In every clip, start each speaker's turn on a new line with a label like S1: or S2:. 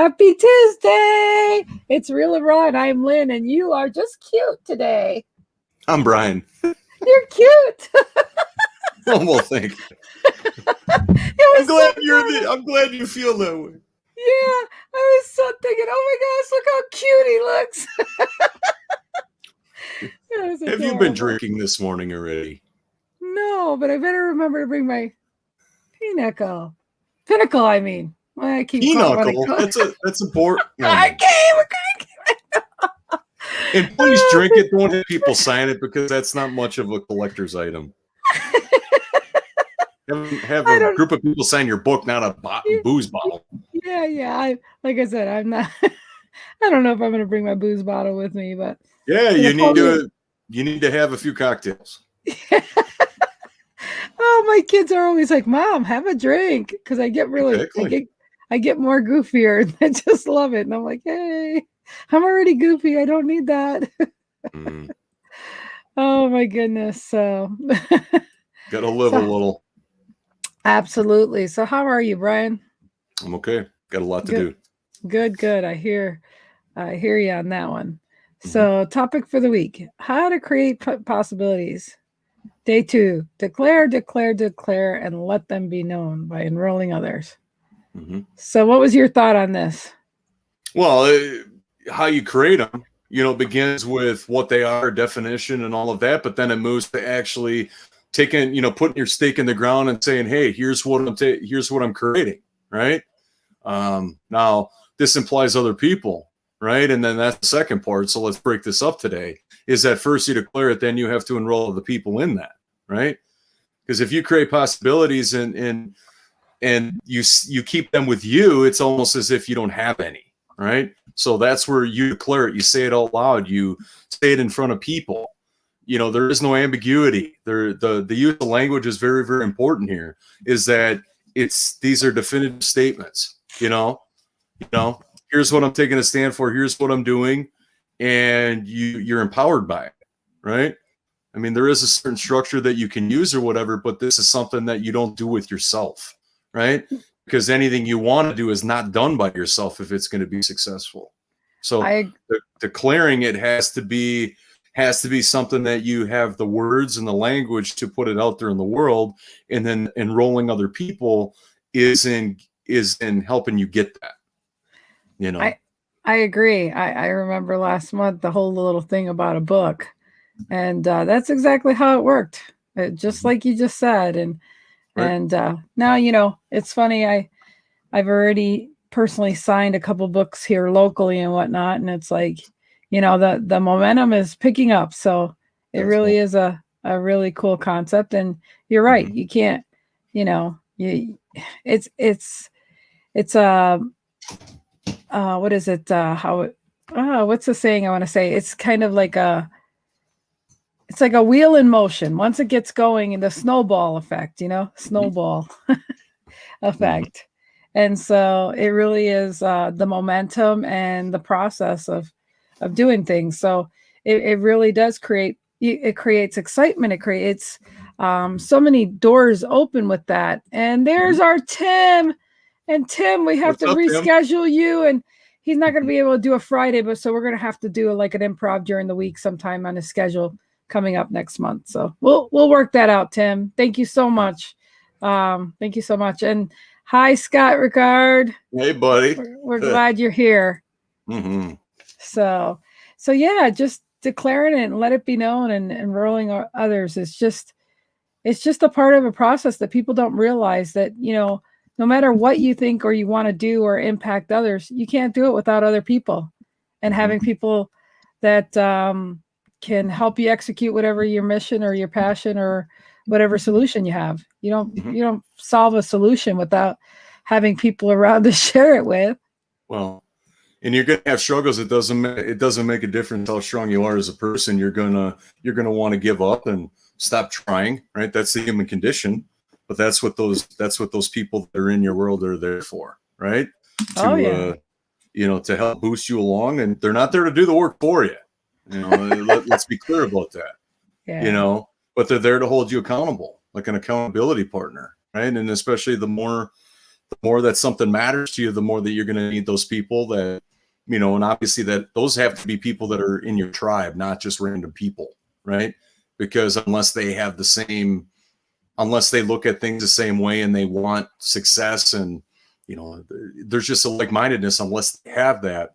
S1: Happy Tuesday! It's Real and Raw, and I'm Lynn, and you are just cute today.
S2: I'm Brian.
S1: You're cute.
S2: Well, thank you. I'm glad you feel that way.
S1: Yeah, I was so thinking, oh my gosh, look how cute he looks.
S2: Have you been drinking this morning already?
S1: No, but I better remember to bring my pinnacle. Pinnacle, I mean. Well, I keep
S2: pinnacle. That's important.
S1: I can't.
S2: And please drink it. Don't have people sign it because that's not much of a collector's item. Have a group of people sign your book, not a booze bottle.
S1: Yeah. Like I said, I'm not. I don't know if I'm going to bring my booze bottle with me, but
S2: yeah, you need to have a few cocktails.
S1: Oh, my kids are always like, "Mom, have a drink," because I get I get more goofier. I just love it, and I'm like, "Hey, I'm already goofy. I don't need that." Oh my goodness! So
S2: gotta live a little.
S1: Absolutely. So, how are you, Brian?
S2: I'm okay. Got a lot to do.
S1: Good. I hear you on that one. So, topic for the week: how to create possibilities. Day 2, declare, and let them be known by enrolling others. So what was your thought on this?
S2: Well, how you create them, begins with what they are, definition and all of that, but then it moves to actually taking, putting your stake in the ground and saying, hey, here's what I'm creating, right? Now, this implies other people, right? And then that's the second part. So let's break this up today. Is that first you declare it, then you have to enroll the people in that, right? Because if you create possibilities and you keep them with you, it's almost as if you don't have any, right? So that's where you declare it. You say it out loud. You say it in front of people. There is no ambiguity. The use of language is very, very important here. Is that these are definitive statements. Here's what I'm taking a stand for. Here's what I'm doing. And you're empowered by it, right? I mean, there is a certain structure that you can use or whatever, but this is something that you don't do with yourself, right? Because anything you want to do is not done by yourself if it's going to be successful. So declaring it has to be something that you have the words and the language to put it out there in the world, and then enrolling other people is in helping you get that.
S1: I agree. I remember last month the whole little thing about a book, and that's exactly how it worked, just like you just said. And now it's funny. I've already personally signed a couple books here locally and whatnot, and it's like the momentum is picking up. So it really is a really cool concept. And you're right. You can't it's what is it? What's the saying I want to say? It's kind of like it's like a wheel in motion. Once it gets going, and the snowball effect, snowball effect. And so it really is the momentum and the process of doing things. So it really does it creates excitement. It creates so many doors open with that. And there's our Tim. And Tim, we have to reschedule you, and he's not going to be able to do a Friday, but so we're going to have to do like an improv during the week sometime on his schedule coming up next month. So we'll work that out, Tim. Thank you so much. Thank you so much. And hi, Scott Ricard.
S2: Hey, buddy.
S1: We're glad you're here. So yeah, just declaring it and let it be known and enrolling others is just a part of a process that people don't realize that, no matter what you think or you want to do or impact others, you can't do it without other people and having people that can help you execute whatever your mission or your passion or whatever solution you have. You don't solve a solution without having people around to share it with.
S2: Well, and you're going to have struggles. It doesn't make a difference how strong you are as a person. You're going to want to give up and stop trying, right? That's the human condition. But that's what those people that are in your world are there for, right? To help boost you along, and they're not there to do the work for you. Let's be clear about that.
S1: Yeah.
S2: But they're there to hold you accountable, like an accountability partner, right? And especially the more the more that something matters to you, the more that you're going to need those people that, you know, and obviously that those have to be people that are in your tribe, not just random people, right? Because unless they look at things the same way and they want success and, you know, there's just a like-mindedness, unless they have that,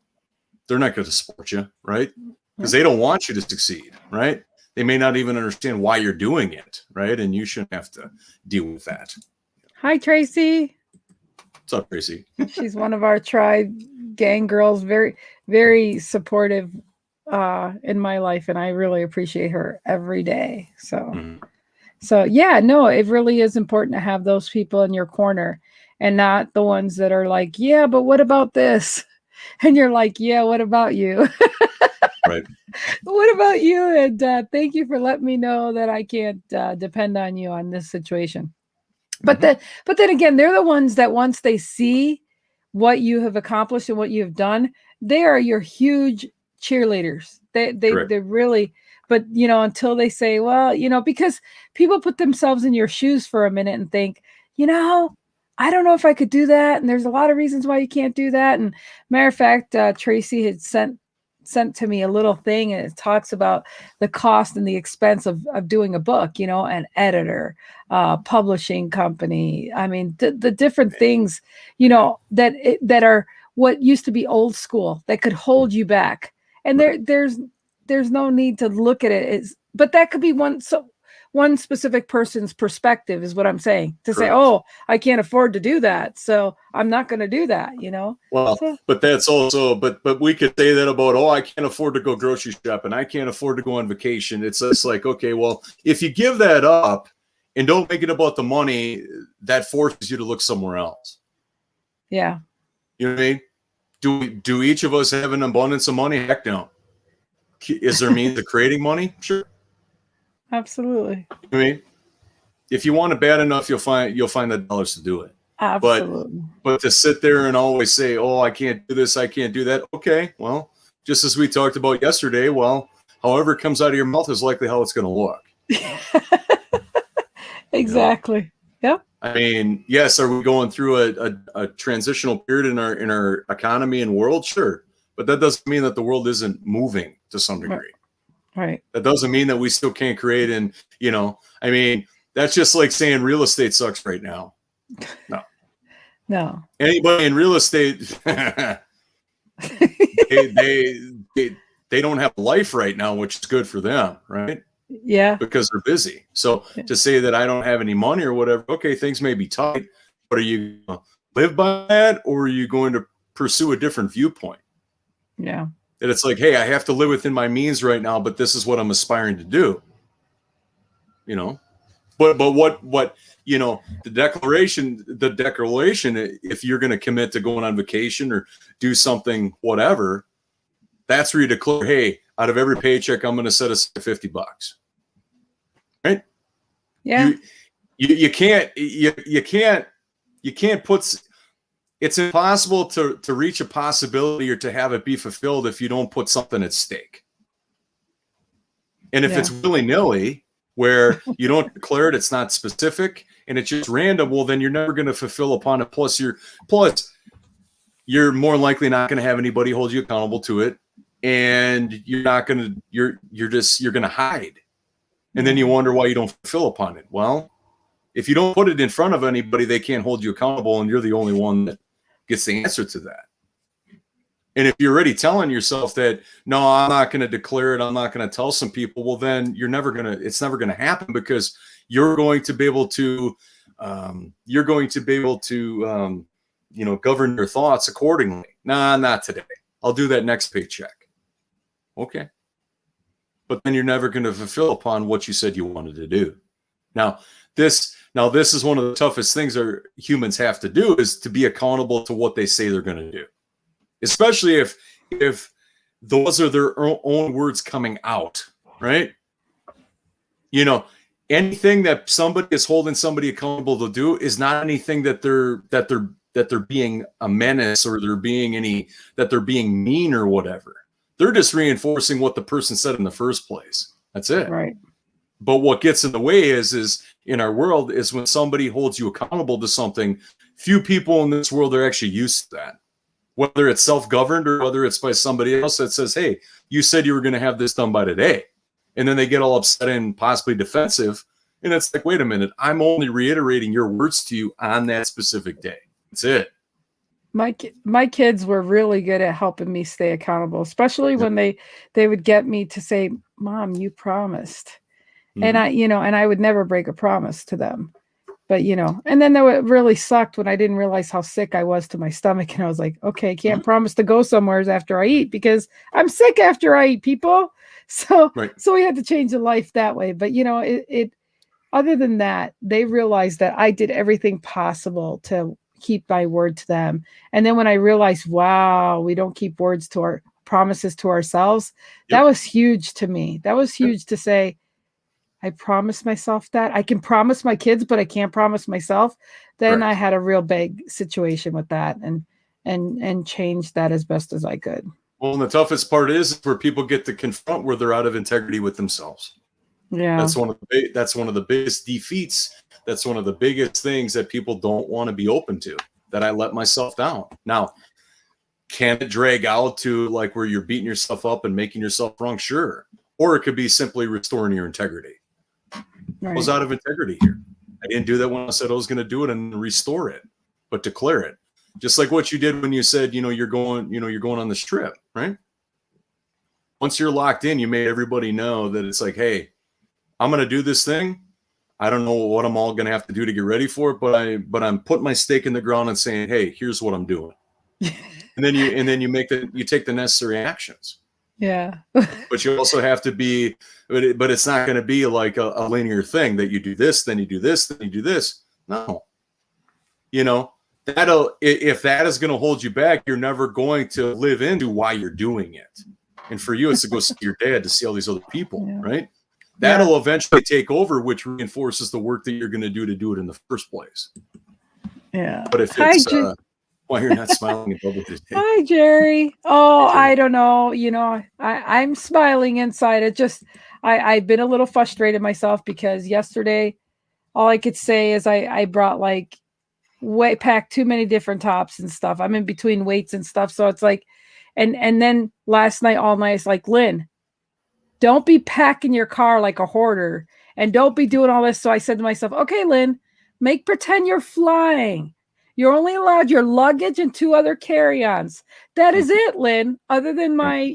S2: they're not going to support you, right? Because they don't want you to succeed, right? They may not even understand why you're doing it, right? And you shouldn't have to deal with that.
S1: Hi, Tracy.
S2: What's up, Tracy?
S1: She's one of our tribe gang girls, very, very supportive in my life, and I really appreciate her every day. So yeah, no, it really is important to have those people in your corner and not the ones that are like, yeah, but what about this? And you're like, yeah, what about you?
S2: Right.
S1: What about you? And thank you for letting me know that I can't depend on you on this situation. But then again, they're the ones that once they see what you have accomplished and what you have done, they are your huge cheerleaders. They really, but you know, until they say, well, you know, because people put themselves in your shoes for a minute and think, you know, I don't know if I could do that. And there's a lot of reasons why you can't do that. And matter of fact, Tracy had sent to me a little thing, and it talks about the cost and the expense of doing a book, you know, an editor, publishing company. I mean, the different things, you know, that are what used to be old school that could hold you back. And there's no need to look at it but that could be one specific person's perspective is what I'm saying, to say, oh, I can't afford to do that, so I'm not going to do that, you know?
S2: Well, but that's also, but we could say that about, oh, I can't afford to go grocery shopping, I can't afford to go on vacation. It's just like, okay, well, if you give that up and don't make it about the money, that forces you to look somewhere else.
S1: Yeah.
S2: You know what I mean? Do each of us have an abundance of money? Heck no. Is there means of creating money? Sure.
S1: Absolutely.
S2: I mean, if you want it bad enough, you'll find the dollars to do it.
S1: Absolutely.
S2: But to sit there and always say, oh, I can't do this, I can't do that. Okay, well, just as we talked about yesterday, well, however it comes out of your mouth is likely how it's going to look.
S1: Exactly.
S2: You know?
S1: Yep.
S2: I mean, yes, are we going through a transitional period in our economy and world? Sure. But that doesn't mean that the world isn't moving to some degree.
S1: Right.
S2: That doesn't mean that we still can't create. And, you know, I mean, that's just like saying real estate sucks right now. No. Anybody in real estate, they don't have life right now, which is good for them, right?
S1: Yeah.
S2: Because they're busy. So to say that I don't have any money or whatever, okay, things may be tight, but are you going to live by that, or are you going to pursue a different viewpoint?
S1: Yeah.
S2: That it's like, hey, I have to live within my means right now, but this is what I'm aspiring to do. You know, but what, you know, the declaration, if you're going to commit to going on vacation or do something, whatever, that's where you declare, hey, out of every paycheck, I'm going to set aside $50. Right.
S1: Yeah.
S2: You can't put, it's impossible to reach a possibility or to have it be fulfilled if you don't put something at stake. And if it's willy-nilly, where you don't declare it, it's not specific, and it's just random, well, then you're never going to fulfill upon it. Plus you're more likely not going to have anybody hold you accountable to it, and you're going to hide. And then you wonder why you don't fulfill upon it. Well, if you don't put it in front of anybody, they can't hold you accountable, and you're the only one that gets the answer to that. And if you're already telling yourself that, no, I'm not going to declare it, I'm not going to tell some people, well, then it's never going to happen, because you're going to be able to, you know, govern your thoughts accordingly. Nah, not today. I'll do that next paycheck. Okay. But then you're never going to fulfill upon what you said you wanted to do. Now, this is one of the toughest things our humans have to do, is to be accountable to what they say they're going to do. Especially if those are their own words coming out, right? You know, anything that somebody is holding somebody accountable to do is not anything that they're being a menace, or they're being mean or whatever. They're just reinforcing what the person said in the first place. That's it.
S1: Right.
S2: But what gets in the way is in our world is when somebody holds you accountable to something few people in this world are actually used to that. Whether it's self-governed or whether it's by somebody else that says, hey, you said you were going to have this done by today. And then they get all upset and possibly defensive. And it's like, wait a minute, I'm only reiterating your words to you on that specific day. That's it.
S1: My kids were really good at helping me stay accountable, especially when they would get me to say, Mom, you promised. And I would never break a promise to them. But, and then it really sucked when I didn't realize how sick I was to my stomach. And I was like, okay, I can't promise to go somewhere after I eat because I'm sick after I eat, people. So we had to change the life that way. But, it other than that, they realized that I did everything possible to keep my word to them. And then when I realized, wow, we don't keep words to our promises to ourselves, that was huge to me. That was huge to say, I promised myself that. I can promise my kids, but I can't promise myself. Then I had a real big situation with that and changed that as best as I could.
S2: Well, and the toughest part is where people get to confront where they're out of integrity with themselves.
S1: Yeah.
S2: That's one of the biggest defeats. That's one of the biggest things that people don't want to be open to, that I let myself down. Now, can it drag out to like where you're beating yourself up and making yourself wrong? Sure. Or it could be simply restoring your integrity. I was out of integrity here. I didn't do that when I said I was going to do it and restore it, but declare it. Just like what you did when you said, you're going on this trip, right? Once you're locked in, you made everybody know that it's like, hey, I'm going to do this thing. I don't know what I'm all going to have to do to get ready for it, but I'm putting my stake in the ground and saying, hey, here's what I'm doing. and then you take the necessary actions.
S1: Yeah.
S2: But you also have to be, but it's not going to be like a linear thing that you do this, then you do this, then you do this. No. If that is going to hold you back, you're never going to live into why you're doing it. And for you, it's to go see your dad, to see all these other people, right? That'll eventually take over, which reinforces the work that you're going to do it in the first place.
S1: Yeah.
S2: But if it's why you're not smiling at double this day.
S1: Hi, Jerry. Oh, hey, Jerry. I don't know. I'm smiling inside. It just, I've been a little frustrated myself because yesterday, all I could say is I brought packed too many different tops and stuff. I'm in between weights and stuff. So it's like, and then last night, all night, it's like, Lynn, don't be packing your car like a hoarder and don't be doing all this. So I said to myself, okay, Lynn, pretend you're flying. You're only allowed your luggage and 2 other carry-ons. That is it, Lynn. Other than my,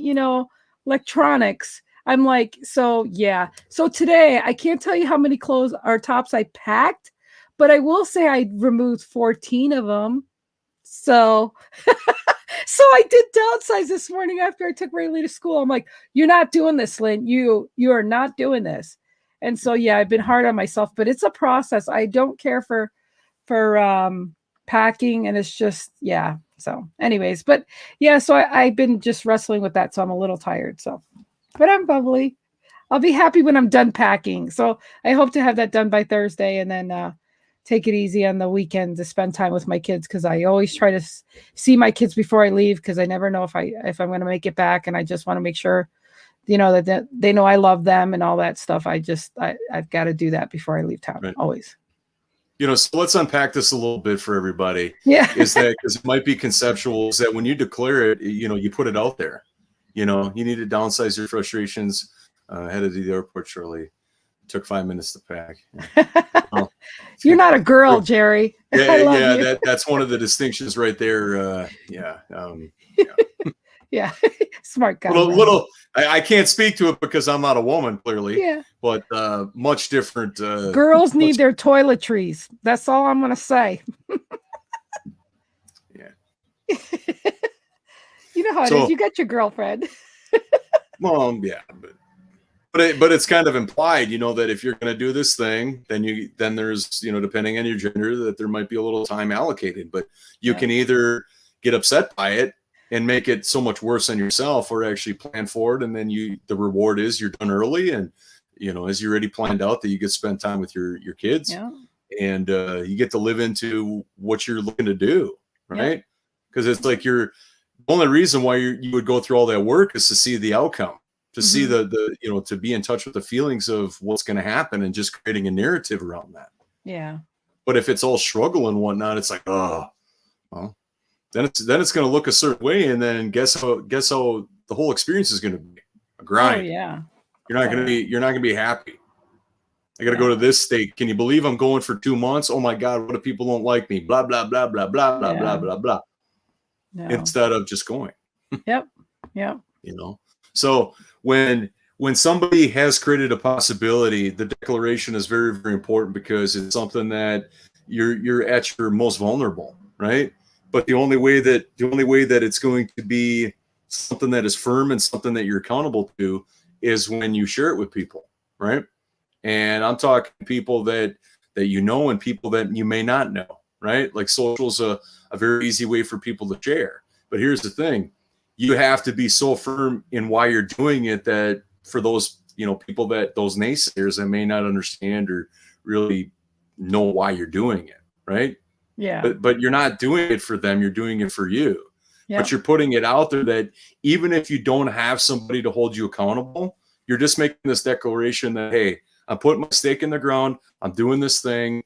S1: electronics. I'm like, so yeah. So today, I can't tell you how many clothes or tops I packed, but I will say I removed 14 of them. So, so I did downsize this morning after I took Rayleigh to school. I'm like, you're not doing this, Lynn. You are not doing this. And so, yeah, I've been hard on myself, but it's a process. I don't care for packing, and it's just, yeah. So anyways, but yeah, so I've been just wrestling with that. So I'm a little tired. So, but I'm bubbly. I'll be happy when I'm done packing. So I hope to have that done by Thursday and then take it easy on the weekend to spend time with my kids. Cause I always try to see my kids before I leave. Cause I never know if I'm going to make it back. And I just want to make sure, that they know I love them and all that stuff. I've got to do that before I leave town. Right. Always.
S2: So let's unpack this a little bit for everybody.
S1: Yeah.
S2: Is that because it might be conceptual, is that when you declare it, you put it out there. You need to downsize your frustrations. Headed to the airport shortly. Took 5 minutes to pack. Well,
S1: you're not a girl, Jerry.
S2: Yeah. That's one of the distinctions right there. Yeah.
S1: Yeah. Smart guy.
S2: I can't speak to it because I'm not a woman, clearly.
S1: Yeah.
S2: But much different.
S1: Girls need their toiletries. That's all I'm going to say.
S2: Yeah.
S1: You know how it is. You got your girlfriend.
S2: Well, yeah, but it's kind of implied, that if you're going to do this thing, then there's, depending on your gender, that there might be a little time allocated. But you can either get upset by it and make it so much worse on yourself, or actually plan for it, and then the reward is you're done early, and as you already planned out that you get to spend time with your kids, and you get to live into what you're looking to do, right? Because it's like the only reason why you would go through all that work is to see the outcome, to see the to be in touch with the feelings of what's going to happen, and just creating a narrative around that.
S1: Yeah.
S2: But if it's all struggle and whatnot, it's like, oh, well, then it's going to look a certain way, and then guess how the whole experience is going to be a grind.
S1: Oh yeah.
S2: You're not going to be happy. I got to go to this state. Can you believe I'm going for 2 months? Oh my God, what if people don't like me? Blah, blah, blah, blah, blah, blah, blah, blah, blah. No. Instead of just going.
S1: Yep. Yep.
S2: You know, so when somebody has created a possibility, the declaration is very, very important, because it's something that you're at your most vulnerable, right? But the only way that it's going to be something that is firm and something that you're accountable to is when you share it with people, right? And I'm talking people that you know and people that you may not know, right? Like social's a very easy way for people to share. But here's the thing. You have to be so firm in why you're doing it that for those, people those naysayers that may not understand or really know why you're doing it, right?
S1: Yeah.
S2: But you're not doing it for them. You're doing it for you.
S1: Yep.
S2: But you're putting it out there that even if you don't have somebody to hold you accountable, you're just making this declaration that, hey, I'm putting my stake in the ground. I'm doing this thing,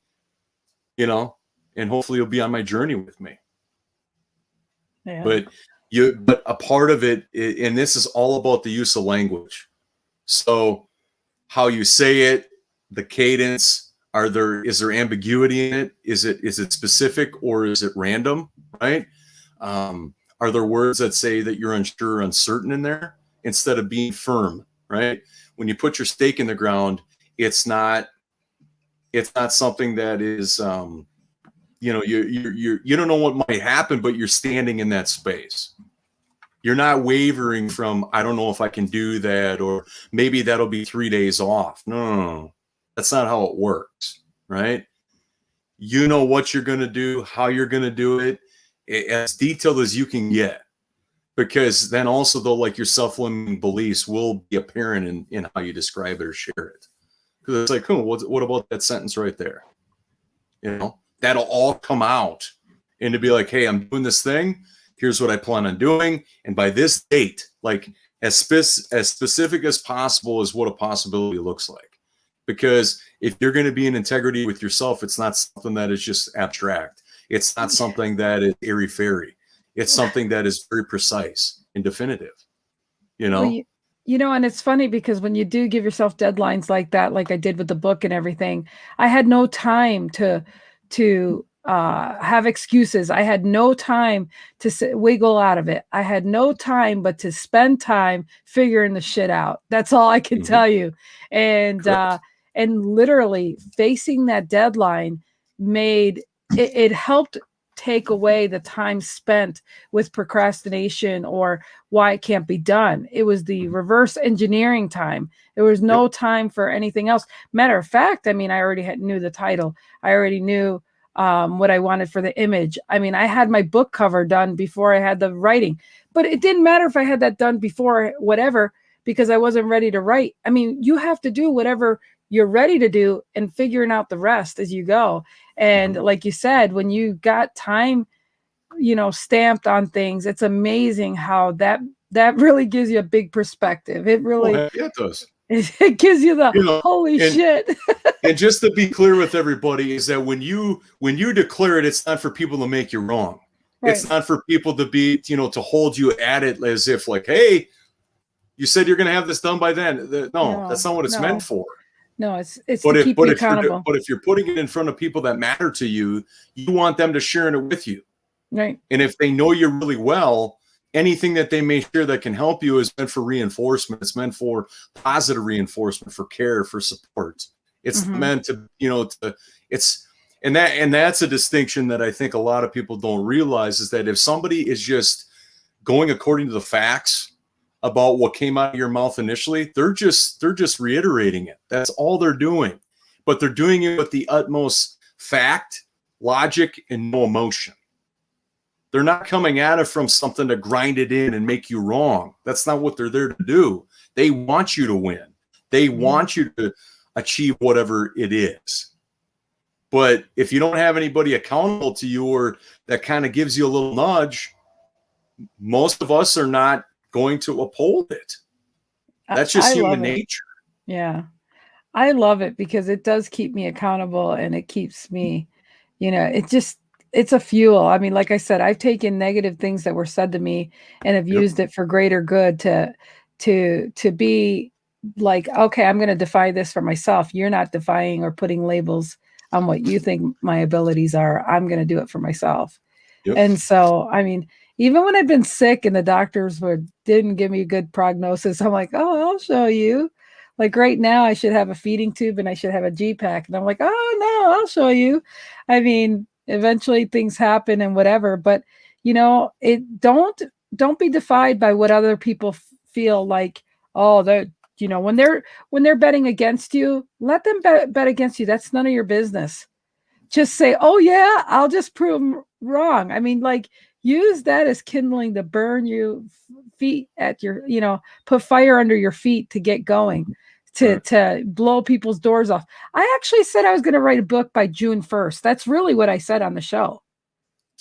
S2: and hopefully you'll be on my journey with me.
S1: Yeah.
S2: But a part of it, and this is all about the use of language. So how you say it, the cadence, is there ambiguity in it? Is it specific or is it random? Right? Are there words that say that you're unsure, uncertain in there instead of being firm? Right? When you put your stake in the ground, it's not something that is, you don't know what might happen, but you're standing in that space. You're not wavering from, I don't know if I can do that, or maybe that'll be 3 days off. No. That's not how it works, right? You know what you're going to do, how you're going to do it, as detailed as you can get. Because then also, though, like your self-limiting beliefs will be apparent in how you describe it or share it. Because it's like, what about that sentence right there? That'll all come out. And to be like, hey, I'm doing this thing. Here's what I plan on doing. And by this date, like as specific as possible is what a possibility looks like. Because if you're going to be in integrity with yourself, it's not something that is just abstract. It's not something that is airy-fairy. It's something that is very precise and definitive,
S1: Well, and it's funny because when you do give yourself deadlines like that, like I did with the book and everything, I had no time to have excuses. I had no time to wiggle out of it. I had no time but to spend time figuring the shit out. That's all I can tell you. And literally facing that deadline made it helped take away the time spent with procrastination or why it can't be done. It was the reverse engineering time. There was no time for anything else. Matter of fact, I mean, I already knew the title. I already knew what I wanted for the image. I mean, I had my book cover done before I had the writing, but it didn't matter if I had that done before whatever, because I wasn't ready to write. I mean, you have to do whatever you're ready to do and figuring out the rest as you go. And like you said, when you got time, stamped on things, it's amazing how that really gives you a big perspective. It really,
S2: it does.
S1: It gives you the holy shit.
S2: And just to be clear with everybody is that when you declare it, it's not for people to make you wrong. Right. It's not for people to be, to hold you at it as if like, hey, you said you're going to have this done by then. No, that's not what it's meant for.
S1: No, it's to keep you accountable.
S2: But if you're putting it in front of people that matter to you, you want them to share it with you.
S1: Right.
S2: And if they know you really well, anything that they may share that can help you is meant for reinforcement. It's meant for positive reinforcement, for care, for support. It's meant to, and that's a distinction that I think a lot of people don't realize, is that if somebody is just going according to the facts about what came out of your mouth initially, they're just reiterating it. That's all they're doing. But they're doing it with the utmost fact, logic, and no emotion. They're not coming at it from something to grind it in and make you wrong. That's not what they're there to do. They want you to win. They want you to achieve whatever it is. But if you don't have anybody accountable to you or that kind of gives you a little nudge, most of us are not going to uphold it. That's just human nature.
S1: Yeah. I love it because it does keep me accountable and it keeps me You know, it's a fuel. I mean, like I said, I've taken negative things that were said to me and have
S2: Yep.
S1: used it for greater good to be like, okay, I'm going to defy this for myself. You're not defying or putting labels on what you think my abilities are. I'm going to do it for myself.
S2: Yep.
S1: And so, I mean, even when I've been sick and the doctors didn't give me a good prognosis, I'm like, oh, I'll show you. Like right now, I should have a feeding tube and I should have a G pack. And I'm like, oh no, I'll show you. I mean, eventually things happen and whatever, but you know, don't be defied by what other people feel like. Oh, they're, you know, when they're betting against you, let them bet against you. That's none of your business. Just say, oh yeah, I'll just prove them wrong. I mean, like, use that as kindling to burn you feet at your, you know, put fire under your feet to get going, to blow people's doors off. I actually said I was going to write a book by June 1st. That's really what I said on the show.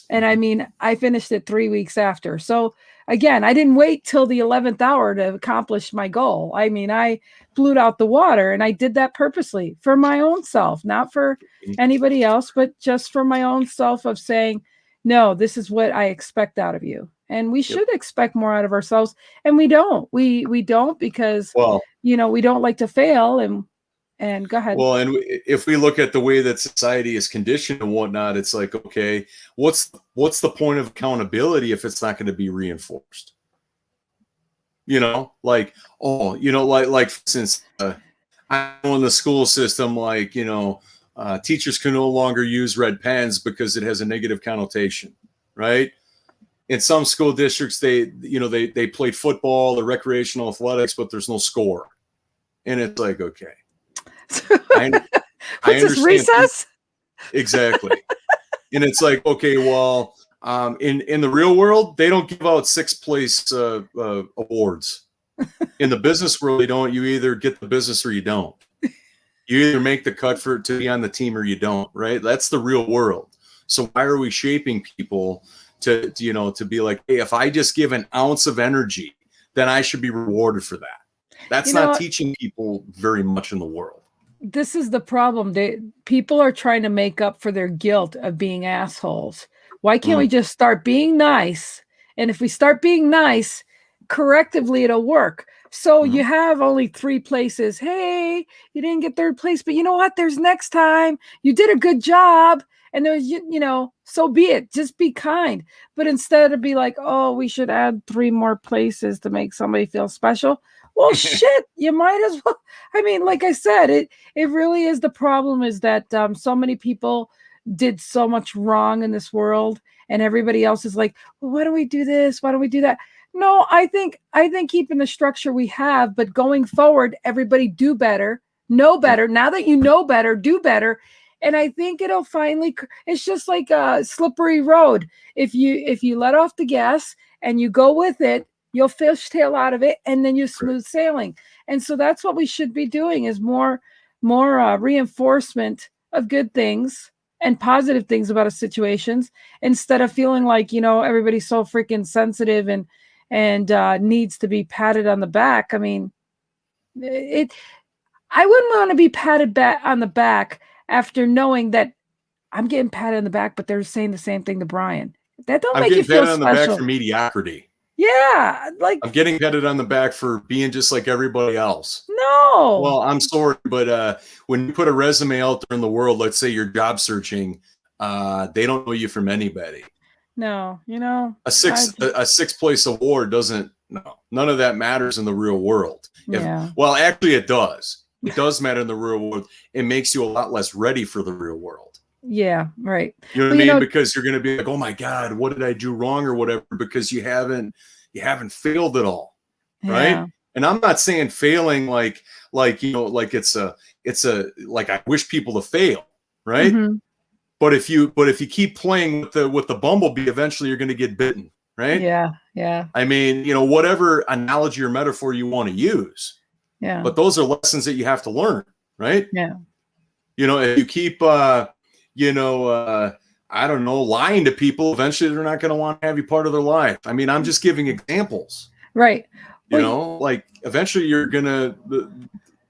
S1: And I mean, I finished it 3 weeks after. So again, I didn't wait till the 11th hour to accomplish my goal. I mean, I blew it out the water, and I did that purposely for my own self, not for anybody else, but just for my own self, of saying, no, this is what I expect out of you. And we should expect more out of ourselves. And we don't. We don't, because,
S2: Well,
S1: you know, we don't like to fail. And go ahead.
S2: well, and if we look at the way that society is conditioned and whatnot, it's like, okay, what's the point of accountability if it's not going to be reinforced? You know, like, oh, you know, like since I know in the school system, like, you know, teachers can no longer use red pens because it has a negative connotation, right? In some school districts, they played football or recreational athletics, but there's no score, and it's like, okay. I
S1: What's this, recess?
S2: Exactly. And it's like, okay, well, in the real world, they don't give out sixth place awards. In the business world, they don't. You either get the business or you don't. You either make the cut to be on the team or you don't, right? That's the real world. So why are we shaping people to be like, hey, if I just give an ounce of energy, then I should be rewarded for that? That's not teaching people very much in the world.
S1: This is the problem. People are trying to make up for their guilt of being assholes. Why can't we just start being nice? And if we start being nice correctively, it'll work. So you have only 3 places. Hey, you didn't get 3rd place, but you know what? There's next time. You did a good job. And there's, you know, so be it. Just be kind. But instead of be like, oh, we should add 3 more places to make somebody feel special. Well, shit, you might as well. I mean, like I said, it really is. The problem is that so many people did so much wrong in this world, and everybody else is like, well, why don't we do this? Why don't we do that? No, I think keeping the structure we have, but going forward, everybody do better, know better. Now that you know better, do better. And I think it'll finally, it's just like a slippery road. If you let off the gas and you go with it, you'll fishtail out of it, and then you're smooth sailing. And so that's what we should be doing, is more reinforcement of good things and positive things about situations, instead of feeling like, you know, everybody's so freaking sensitive and needs to be patted on the back. I mean, I wouldn't want to be patted back on the back after knowing that I'm getting patted on the back, but they're saying the same thing to Brian. That don't make you feel special. I'm getting patted on the back
S2: for mediocrity.
S1: Yeah, like
S2: I'm getting patted on the back for being just like everybody else.
S1: No.
S2: Well, I'm sorry, but when you put a resume out there in the world, let's say you're job searching, they don't know you from anybody.
S1: No, you know,
S2: a sixth place award doesn't. No, none of that matters in the real world. Well, actually, it does. It does matter in the real world. It makes you a lot less ready for the real world.
S1: Yeah, right.
S2: You know what I mean? Because you're going to be like, oh my God, what did I do wrong or whatever? Because you haven't failed at all, right? And I'm not saying failing like you know, like it's a like I wish people to fail, right? But if you keep playing with the bumblebee, eventually you're going to get bitten, right?
S1: Yeah.
S2: I mean, you know, whatever analogy or metaphor you want to use.
S1: Yeah.
S2: But those are lessons that you have to learn, right?
S1: Yeah.
S2: You know, if you keep I don't know, lying to people, eventually they're not going to want to have you part of their life. I mean, I'm just giving examples.
S1: Right.
S2: You know, like eventually you're going to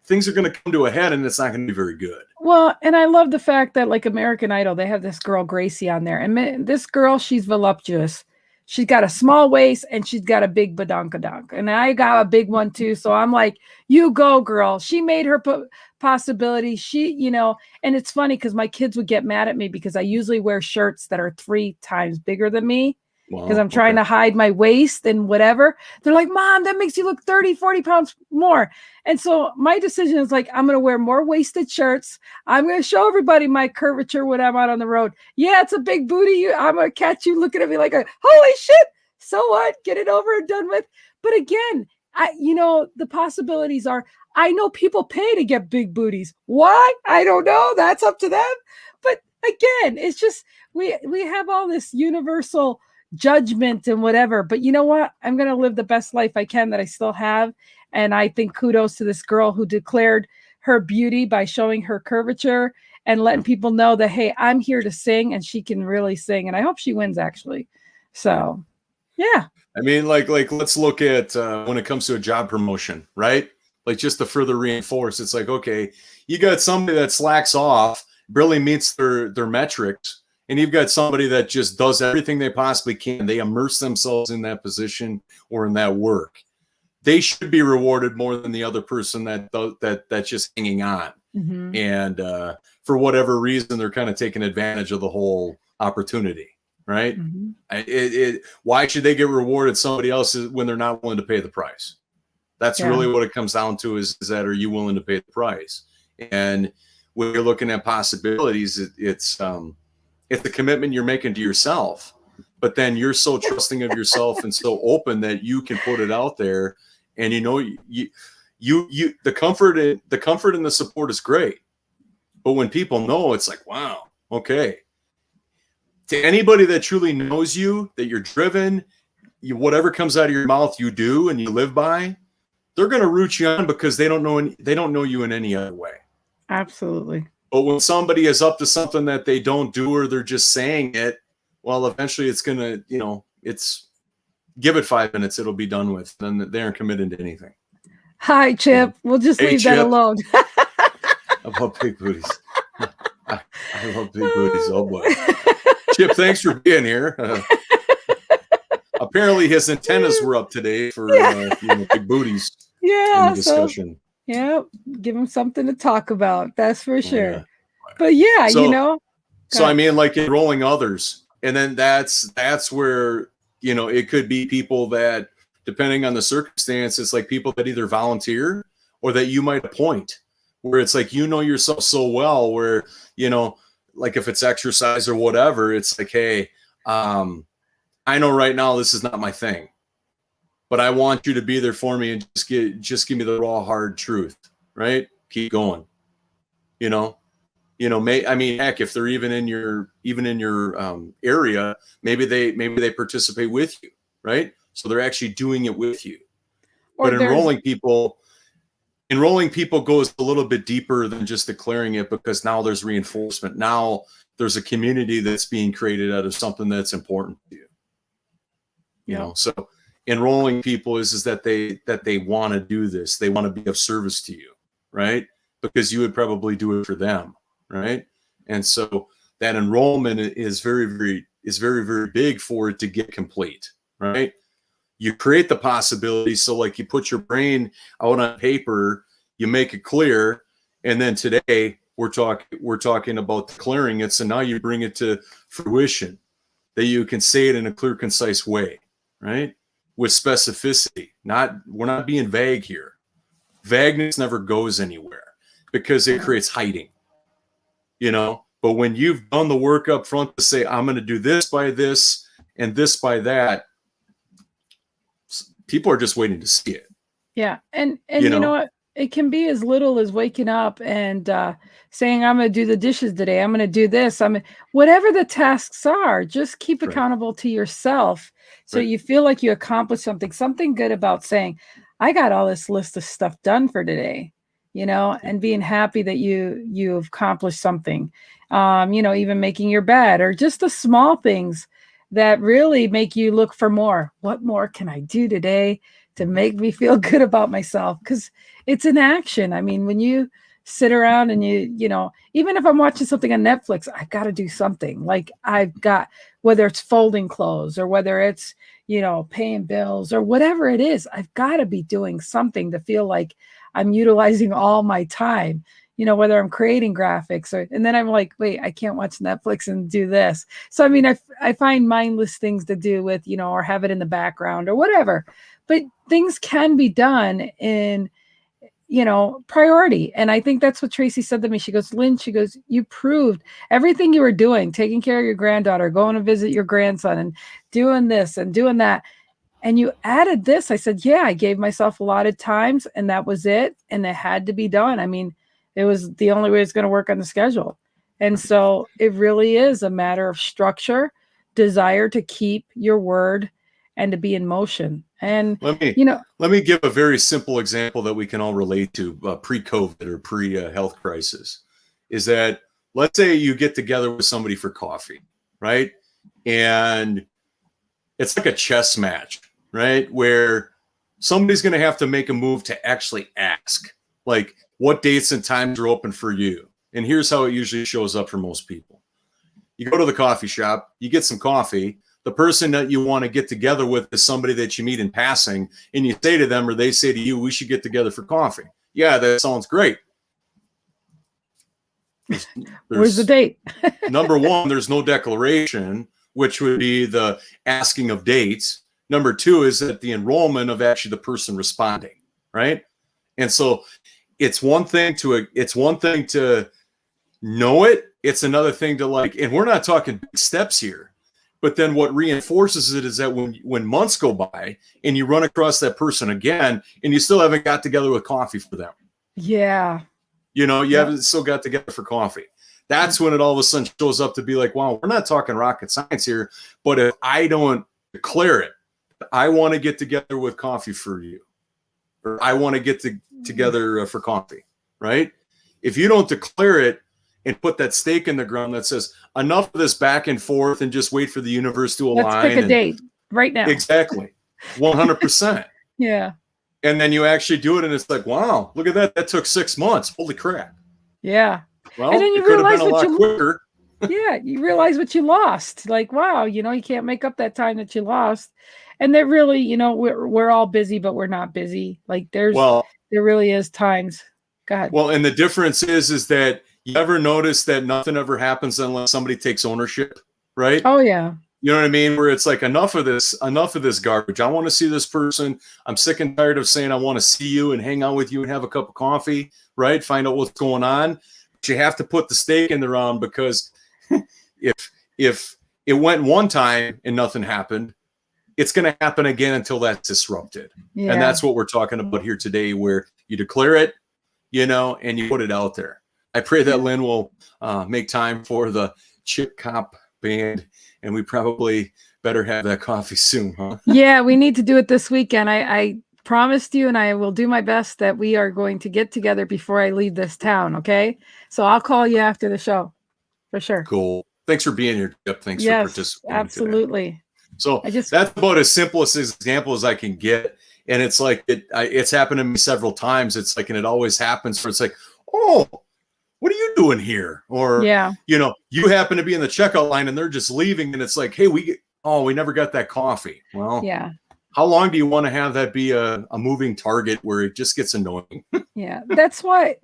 S2: things are going to come to a head, and it's not going to be very good.
S1: Well, and I love the fact that like American Idol, they have this girl Gracie on there, and this girl, she's voluptuous. She's got a small waist and she's got a big badonkadonk, and I got a big one too. So I'm like, you go, girl. She made her possibility. She, you know, and it's funny because my kids would get mad at me because I usually wear shirts that are 3 times bigger than me. Because I'm trying to hide my waist and whatever. They're like, Mom, that makes you look 30, 40 pounds more. And so my decision is like, I'm going to wear more waisted shirts. I'm going to show everybody my curvature when I'm out on the road. Yeah, it's a big booty. I'm going to catch you looking at me like, holy shit. So what? Get it over and done with. But again, the possibilities are, I know people pay to get big booties. Why? I don't know. That's up to them. But again, it's just, we have all this universal judgment and whatever, but you know what? I'm going to live the best life I can that I still have. And I think kudos to this girl who declared her beauty by showing her curvature and letting people know that, hey, I'm here to sing, and she can really sing. And I hope she wins, actually. So, yeah.
S2: I mean, like let's look at when it comes to a job promotion, right? Like just to further reinforce, it's like, okay, you got somebody that slacks off, barely meets their metrics, and you've got somebody that just does everything they possibly can. They immerse themselves in that position or in that work. They should be rewarded more than the other person that's just hanging on. Mm-hmm. And for whatever reason, they're kind of taking advantage of the whole opportunity, right? Mm-hmm. Why should they get rewarded somebody else when they're not willing to pay the price? That's really what it comes down to is that, are you willing to pay the price? And when you're looking at possibilities, it's a commitment you're making to yourself, but then you're so trusting of yourself and so open that you can put it out there. And the comfort and the support is great. But when people know, it's like, wow, okay. To anybody that truly knows you, that you're driven, whatever comes out of your mouth, you do and you live by, they're going to root you on because they don't know you in any other way.
S1: Absolutely.
S2: But when somebody is up to something that they don't do, or they're just saying it, well, eventually it's going to, give it 5 minutes, it'll be done with. Then they aren't committed to anything.
S1: Hi, Chip. We'll just leave that alone.
S2: I love big booties. I love big booties. Oh, boy. Chip, thanks for being here. Apparently his antennas were up today for big booties in the discussion.
S1: Yeah, give him something to talk about. That's for sure. Yeah. But yeah,
S2: So I mean, like enrolling others, and then that's where it could be people that, depending on the circumstance, it's like people that either volunteer or that you might appoint, where it's like yourself so well, where like if it's exercise or whatever, it's like, hey, I know right now this is not my thing, but I want you to be there for me and just give me the raw, hard truth, right? Keep going. Heck, if they're even in your area, maybe they participate with you, right? So they're actually doing it with you. But enrolling people goes a little bit deeper than just declaring it, because now there's reinforcement. Now there's a community that's being created out of something that's important to you. So enrolling people is that they want to do this. They want to be of service to you, right? Because you would probably do it for them, right? And so that enrollment is very, very, very big for it to get complete, right? You create the possibility. So like you put your brain out on paper, you make it clear. And then today we're talking about declaring it. So now you bring it to fruition, that you can say it in a clear, concise way, right? With specificity. We're not being vague here. Vagueness never goes anywhere because it creates hiding, but when you've done the work up front to say, I'm going to do this by this and this by that, people are just waiting to see it.
S1: Yeah. And you know what? It can be as little as waking up and saying, I'm going to do the dishes today. I'm going to do this. Whatever the tasks are, just keep accountable to yourself. So you feel like you accomplished something good about saying, I got all this list of stuff done for today, and being happy that you've accomplished something, even making your bed, or just the small things that really make you look for more. What more can I do today to make me feel good about myself, because it's an action. I mean, when you sit around and you know, even if I'm watching something on Netflix, I've got to do something. Like I've got, whether it's folding clothes or whether it's, you know, paying bills or whatever it is, I've got to be doing something to feel like I'm utilizing all my time, you know, whether I'm creating graphics or, and then I'm like, wait, I can't watch Netflix and do this. So, I mean, I find mindless things to do with, you know, or have it in the background or whatever, but things can be done in, you know, priority. And I think that's what Tracy said to me. She goes, Lynn, she goes, you proved everything you were doing, taking care of your granddaughter, going to visit your grandson and doing this and doing that. And you added this. I said, yeah, I gave myself allotted times and that was it. And it had to be done. I mean, it was the only way it's going to work on the schedule. And so it really is a matter of structure, desire to keep your word and to be in motion. And, you know,
S2: let me give a very simple example that we can all relate to pre-COVID or pre-health crisis, is that let's say you get together with somebody for coffee, right? And it's like a chess match, right? Where somebody's going to have to make a move to actually ask, like, what dates and times are open for you? And here's how it usually shows up for most people. You go to the coffee shop, you get some coffee. The person that you want to get together with is somebody that you meet in passing, and you say to them or they say to you, we should get together for coffee. Yeah, that sounds great.
S1: Where's the date?
S2: Number one, there's no declaration, which would be the asking of dates. Number two is that the enrollment of actually the person responding, right? And so it's one thing to know it. It's another thing to like, and we're not talking big steps here. But then what reinforces it is that when months go by and you run across that person again and you still haven't got together with coffee for them.
S1: Yeah.
S2: You know, you haven't still got together for coffee. That's when it all of a sudden shows up to be like, wow, we're not talking rocket science here. But if I don't declare it, I want to get together with coffee for you, or I want to get together for coffee, right? If you don't declare it, and put that stake in the ground that says enough of this back and forth and just wait for the universe to align.
S1: Let's pick a date right now.
S2: Exactly. 100%.
S1: Yeah.
S2: And then you actually do it and it's like, wow, look at that. That took 6 months. Holy crap.
S1: Yeah.
S2: Well,
S1: and then you
S2: it could have
S1: realize
S2: been a lot quicker.
S1: Yeah. You realize what you lost. Like, wow, you know, you can't make up that time that you lost. And that really, you know, we're all busy, but we're not busy. Like there really is times. Go ahead.
S2: Well, and the difference is that you ever notice that nothing ever happens unless somebody takes ownership, right?
S1: Oh yeah.
S2: You know what I mean? Where it's like, enough of this garbage. I want to see this person. I'm sick and tired of saying I want to see you and hang out with you and have a cup of coffee, right? Find out what's going on. But you have to put the stake in the ground, because if it went one time and nothing happened, it's going to happen again until that's disrupted. Yeah. And that's what we're talking about here today, where you declare it, you know, and you put it out there. I pray that Lynn will make time for the Chip Cop band, and we probably better have that coffee soon, huh?
S1: Yeah, we need to do it this weekend. I promised you, and I will do my best, that we are going to get together before I leave this town, okay? So I'll call you after the show, for sure.
S2: Cool. Thanks for being here, Chip. Thanks for participating.
S1: Absolutely.
S2: Today. So that's about as simple as example as I can get. And it's like, it's happened to me several times. It's like, and it always happens where it's like, oh, what are you doing here? Or, you know, you happen to be in the checkout line and they're just leaving. And it's like, hey, we never got that coffee. Well, yeah. How long do you want to have that be a moving target where it just gets annoying?
S1: Yeah. That's why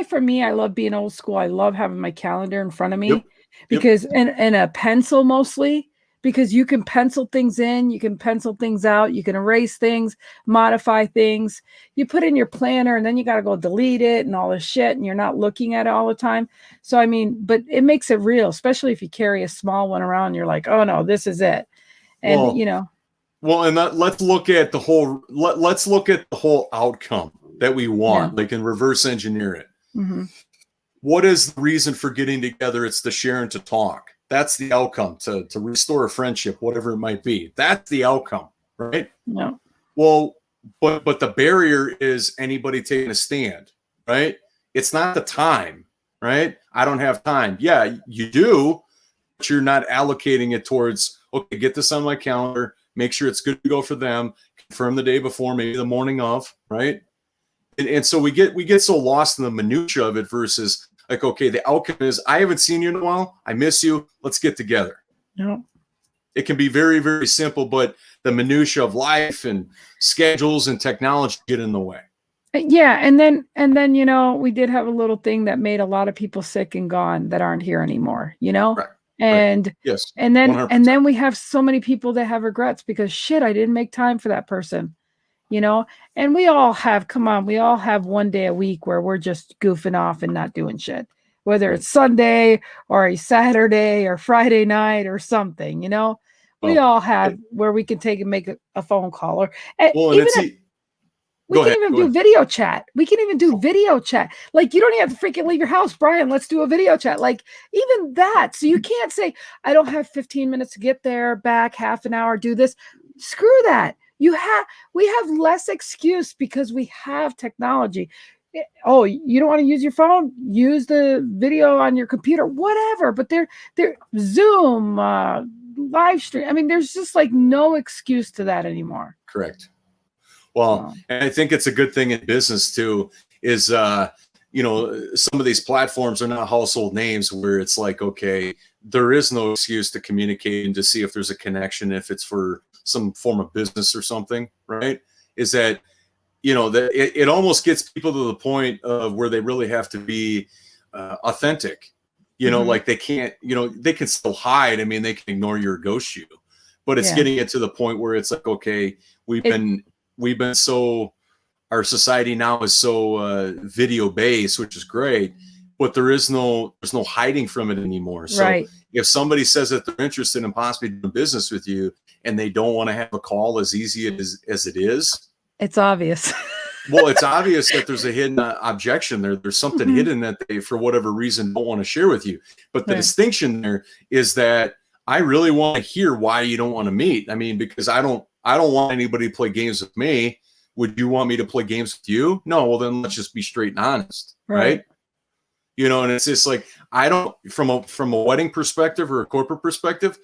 S1: for me, I love being old school. I love having my calendar in front of me because, and a pencil mostly, because you can pencil things in, you can pencil things out, you can erase things, modify things. You put in your planner and then you got to go delete it and all this shit, and you're not looking at it all the time. So, I mean, but it makes it real, especially if you carry a small one around, you're like, oh no, this is it. And you know.
S2: Well, and let's look at the whole, let's look at the whole outcome that we want, like, and reverse engineer it. Mm-hmm. What is the reason for getting together? It's to share and to talk. That's the outcome, to restore a friendship, whatever it might be. That's the outcome, right?
S1: Yeah.
S2: Well, but the barrier is anybody taking a stand, right? It's not the time, right? I don't have time. Yeah, you do, but you're not allocating it towards, okay, get this on my calendar, make sure it's good to go for them. confirm the day before, maybe the morning of, right? And so we get so lost in the minutia of it versus like, okay, the outcome is I haven't seen you in a while. I miss you. Let's get together.
S1: No.
S2: It can be very, very simple, but the minutia of life and schedules and technology get in the way.
S1: Yeah, and then we did have a little thing that made a lot of people sick and gone that aren't here anymore,
S2: Right.
S1: And
S2: right. Yes.
S1: and then
S2: 100%.
S1: and then we have so many people that have regrets because shit, I didn't make time for that person, and we all have one day a week where we're just goofing off and not doing shit, whether it's Sunday or a Saturday or Friday night or something, we all have where we can take and make a phone call or we can even do video chat. We can even do video chat. Like, you don't even have to freaking leave your house, Brian. Let's do a video chat. Like, even that. So you can't say, I don't have 15 minutes to get there, back, half an hour, do this. Screw that. We have less excuse because we have technology. Oh, you don't want to use your phone? Use the video on your computer, whatever. But they're Zoom, live stream. I mean, there's just like no excuse to that anymore.
S2: Correct. Well, and I think it's a good thing in business too, is, some of these platforms are not household names where it's like, okay, there is no excuse to communicate and to see if there's a connection, if it's for some form of business or something, right? Is that, that it almost gets people to the point of where they really have to be authentic, like they can't, they can still hide. I mean, they can ignore you or ghost you, but it's getting it to the point where it's like, okay, we've been so, our society now is so video based, which is great, but there's no hiding from it anymore. So if somebody says that they're interested in possibly doing business with you and they don't want to have a call as easy as it is,
S1: it's obvious.
S2: Well, it's obvious that there's a hidden objection there. There's something hidden that they, for whatever reason, don't want to share with you. But the distinction there is that I really want to hear why you don't want to meet. I mean, because I don't want anybody to play games with me. Would you want me to play games with you? No. Well, then let's just be straight and honest, right? And it's just like, I don't, from a wedding perspective or a corporate perspective,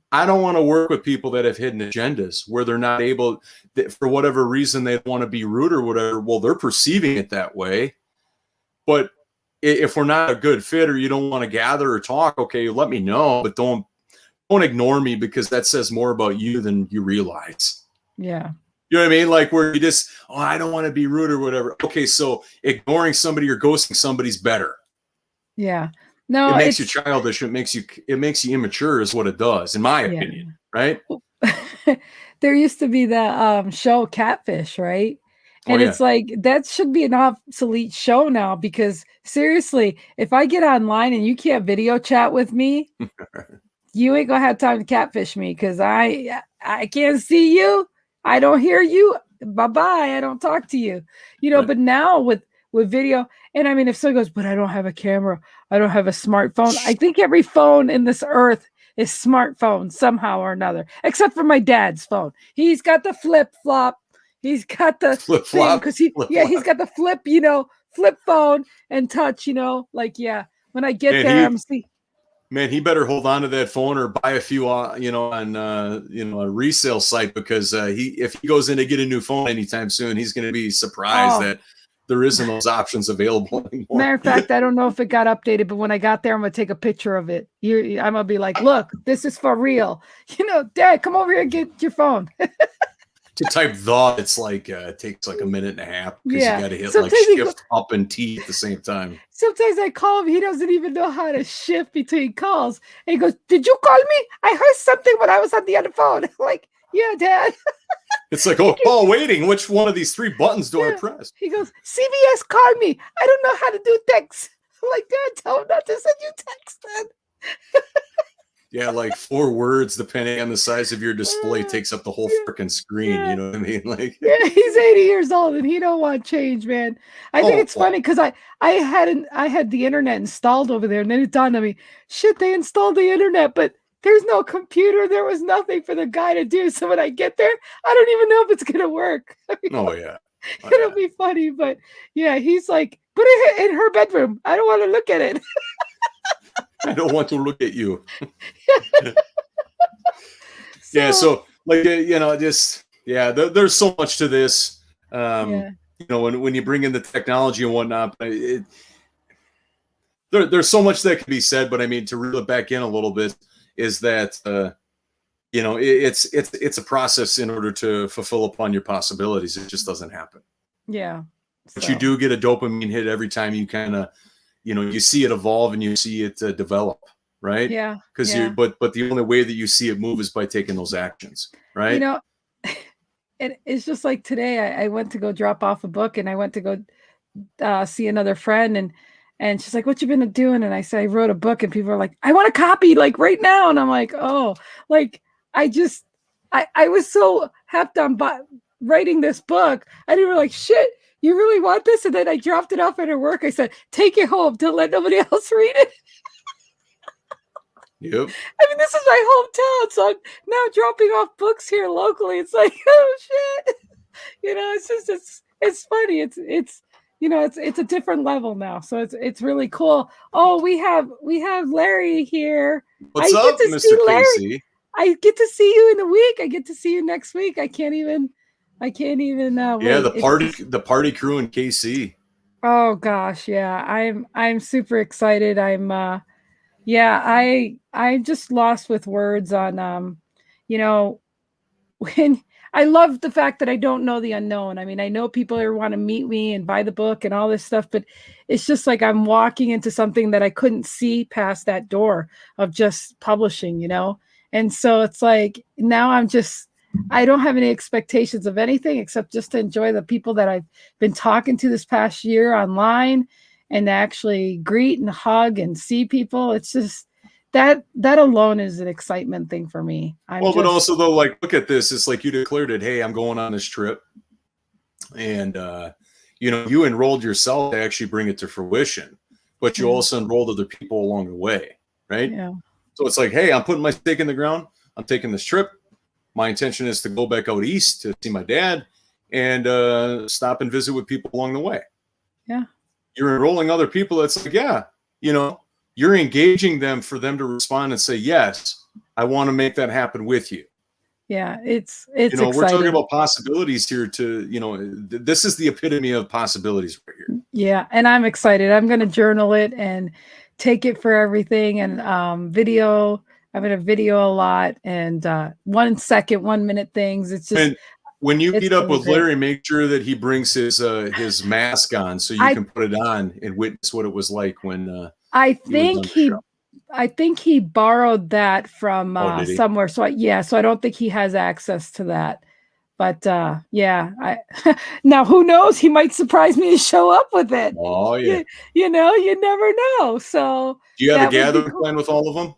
S2: I don't want to work with people that have hidden agendas where they're not able, for whatever reason, they want to be rude or whatever. Well, they're perceiving it that way. But if we're not a good fit or you don't want to gather or talk, okay, let me know, but don't ignore me, because that says more about you than you realize.
S1: Yeah.
S2: You know what I mean? Like, where you just, I don't want to be rude or whatever. Okay, so ignoring somebody or ghosting somebody's better.
S1: Yeah. No,
S2: it makes you childish. It makes you immature, is what it does, in my opinion. Right?
S1: There used to be the show Catfish, right? And it's like, that should be an obsolete show now, because seriously, if I get online and you can't video chat with me, you ain't gonna have time to catfish me, because I can't see you. I don't hear you. Bye-bye. I don't talk to you. But now with video, and I mean, if someone goes, but I don't have a camera, I don't have a smartphone. I think every phone in this earth is smartphone somehow or another, except for my dad's phone. He's got the flip flop. He's got the
S2: flip flop
S1: because he's got the flip phone and touch. When I get there, I'm see.
S2: Man, he better hold on to that phone or buy a few, on a resale site, because if he goes in to get a new phone anytime soon, he's going to be surprised that there isn't those options available anymore.
S1: Matter of fact, I don't know if it got updated, but when I got there, I'm going to take a picture of it. I'm going to be like, look, this is for real. Dad, come over here and get your phone.
S2: To type it's like, it takes like a minute and a half, because you got to hit
S1: sometimes
S2: shift up and T at the same time.
S1: Sometimes I call him. He doesn't even know how to shift between calls. And he goes, did you call me? I heard something when I was on the other phone. I'm like, yeah, Dad.
S2: It's like, call waiting. Which one of these three buttons do I press?
S1: He goes, CVS called me. I don't know how to do text. I'm like, Dad, tell him not to send you text then.
S2: Yeah, like 4 words, depending on the size of your display, takes up the whole freaking screen. You know what I mean? Like,
S1: he's 80 years old and he don't want change, man. I think it's funny because I had the internet installed over there, and then it dawned on me, shit, they installed the internet, but there's no computer. There was nothing for the guy to do. So when I get there, I don't even know if it's gonna work. It'll be funny, but he's like, put it in her bedroom. I don't want to look at it.
S2: I don't want to look at you. So like, just Yeah, there's so much to this.
S1: Yeah.
S2: You know, when you bring in the technology and whatnot, but there's so much that can be said. But I mean, to reel it back in a little bit, is that you know, it's a process in order to fulfill upon your possibilities. It just doesn't happen.
S1: Yeah.
S2: But you do get a dopamine hit every time you kind of, you know, you see it evolve and you see it develop, right?
S1: Yeah.
S2: Because
S1: Yeah.
S2: but the only way that you see it move is by taking those actions, right?
S1: You know, it's just like today. I went to go drop off a book, and I went to go see another friend, and she's like, "What you been doing?" And I said, "I wrote a book," and people are like, "I want a copy, like right now." And I'm like, "Oh, like I was so happy on writing this book. I didn't like shit. You really want this?" And then I dropped it off at her work. I said, "Take it home. Don't let nobody else read it."
S2: Yep.
S1: I mean, this is my hometown, so I'm now dropping off books here locally. It's like, oh shit, you know. It's just it's funny. It's you know, it's a different level now. So it's really cool. Oh, we have Larry here.
S2: What's up, Mr. Casey?
S1: I get to see you in a week. I get to see you next week. I can't even
S2: Yeah,
S1: wait.
S2: the party crew in KC.
S1: Oh gosh, yeah. I'm super excited. Yeah, I'm just lost with words on you know, when I love the fact that I don't know the unknown. I mean, I know people are want to meet me and buy the book and all this stuff, but it's just like I'm walking into something that I couldn't see past that door of just publishing, you know? And so it's like now I don't have any expectations of anything except just to enjoy the people that I've been talking to this past year online and actually greet and hug and see people. It's just that alone is an excitement thing for me.
S2: But also though, like, look at this. It's like you declared it. Hey, I'm going on this trip, and you know, you enrolled yourself to actually bring it to fruition, but you also enrolled other people along the way, right?
S1: Yeah.
S2: So it's like, hey, I'm putting my stake in the ground. I'm taking this trip. My intention is to go back out east to see my dad and stop and visit with people along the way.
S1: Yeah.
S2: You're enrolling other people. That's like, yeah, you know, you're engaging them for them to respond and say, yes, I want to make that happen with you.
S1: Yeah, it's
S2: you know,
S1: exciting.
S2: We're talking about possibilities here to, you know, this is the epitome of possibilities right here.
S1: Yeah, and I'm excited. I'm going to journal it and take it for everything and video. I'm going to video a lot and 1 second, 1 minute things. It's just.
S2: And when you meet up with
S1: great.
S2: Larry, make sure that he brings his mask on so you can put it on and witness what it was like when
S1: I think he borrowed that from somewhere. So so I don't think he has access to that. But yeah, now who knows? He might surprise me to show up with it.
S2: Oh yeah,
S1: you know, you never know. So
S2: do you have a gathering plan with all of them?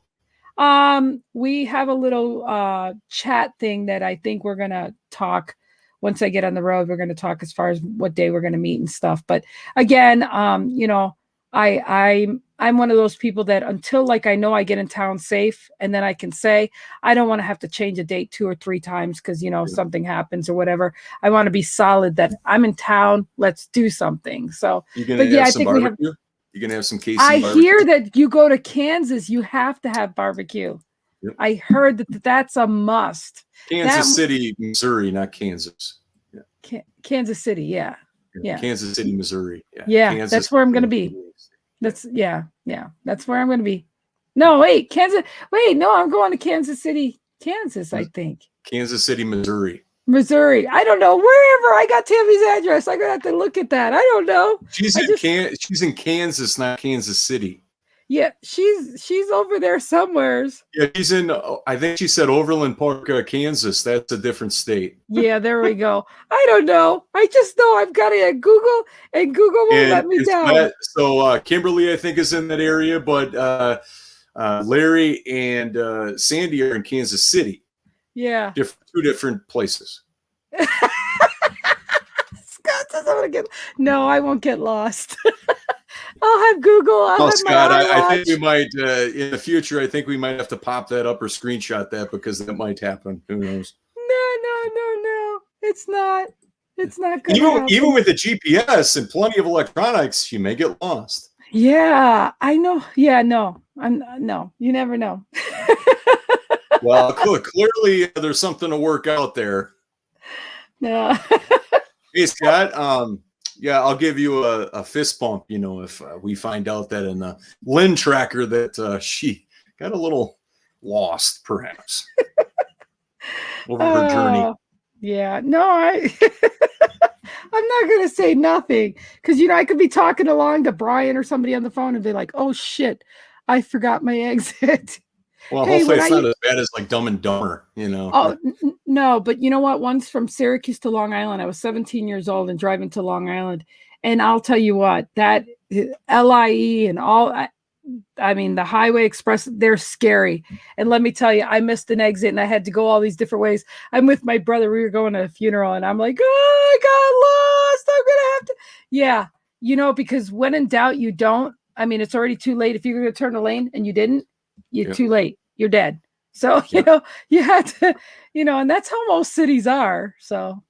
S1: We have a little chat thing that I think we're gonna talk once I get on the road. We're gonna talk as far as what day we're gonna meet and stuff. But again, you know, I'm one of those people that until like I know I get in town safe, and then I can say I don't want to have to change a date 2 or 3 times because you know something happens or whatever. I want to be solid that I'm in town. Let's do something. So,
S2: but yeah, I think barbecue? We have. You're gonna have some KC barbecue?
S1: Hear that you go to Kansas, you have to have barbecue. Yep. I heard that's a must.
S2: Kansas City, Missouri, not Kansas.
S1: Yeah. Kansas City, yeah.
S2: Kansas City, Missouri.
S1: Yeah, Kansas, that's where I'm gonna be. That's that's where I'm gonna be. No, wait, Kansas. Wait, no, I'm going to Kansas City, Kansas. I think
S2: Kansas City, Missouri.
S1: I don't know. Wherever I got Tammy's address, I'm gonna have to look at that. I don't know.
S2: She's in Kansas, not Kansas City.
S1: Yeah, she's over there somewheres.
S2: Yeah, she's in. I think she said Overland Park, Kansas. That's a different state.
S1: Yeah, there we go. I don't know. I just know I've got it at Google, and Google won't let me down.
S2: So Kimberly, I think, is in that area, but Larry and Sandy are in Kansas City.
S1: Yeah,
S2: 2 different places.
S1: Scott says I'm gonna get. No, I won't get lost. I'll have Google.
S2: Scott, I think we might in the future. I think we might have to pop that up or screenshot that because that might happen. Who knows?
S1: No. It's not. It's not good.
S2: Even with the GPS and plenty of electronics, you may get lost.
S1: Yeah, I know. Yeah, no. No. You never know.
S2: Well, clearly there's something to work out there.
S1: No.
S2: Hey, Scott. Yeah, I'll give you a fist bump, if we find out that in the Lynn tracker that she got a little lost, perhaps, over her journey.
S1: Yeah. No, I'm not going to say nothing because, I could be talking along to Brian or somebody on the phone and be like, oh, shit, I forgot my exit.
S2: Well,
S1: Hey,
S2: hopefully
S1: when
S2: it's not as bad as like Dumb and Dumber,
S1: Oh, no, but you know what? Once from Syracuse to Long Island, I was 17 years old and driving to Long Island. And I'll tell you what, that LIE and all, I mean, the Highway Express, they're scary. And let me tell you, I missed an exit and I had to go all these different ways. I'm with my brother. We were going to a funeral and I'm like, oh, I got lost. I'm going to have to. Yeah. Because when in doubt, you don't. I mean, it's already too late. If you're going to turn a lane and you didn't, you're too late. You're dead. So, you had to, and that's how most cities are. So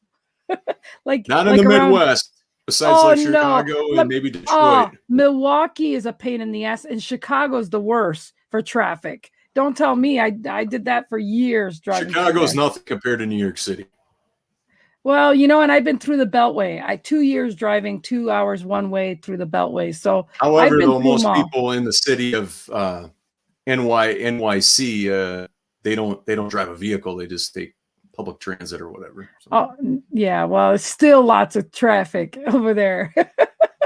S2: not in the Midwest. Besides Chicago and maybe Detroit.
S1: Milwaukee is a pain in the ass, and Chicago's the worst for traffic. Don't tell me. I did that for years driving.
S2: Chicago's nothing compared to New York City.
S1: Well, and I've been through the Beltway. 2 years driving 2 hours one way through the Beltway. So,
S2: however, though most people in the city of NYC, they don't drive a vehicle. They just take public transit or whatever. So.
S1: Oh, yeah. Well, it's still lots of traffic over there.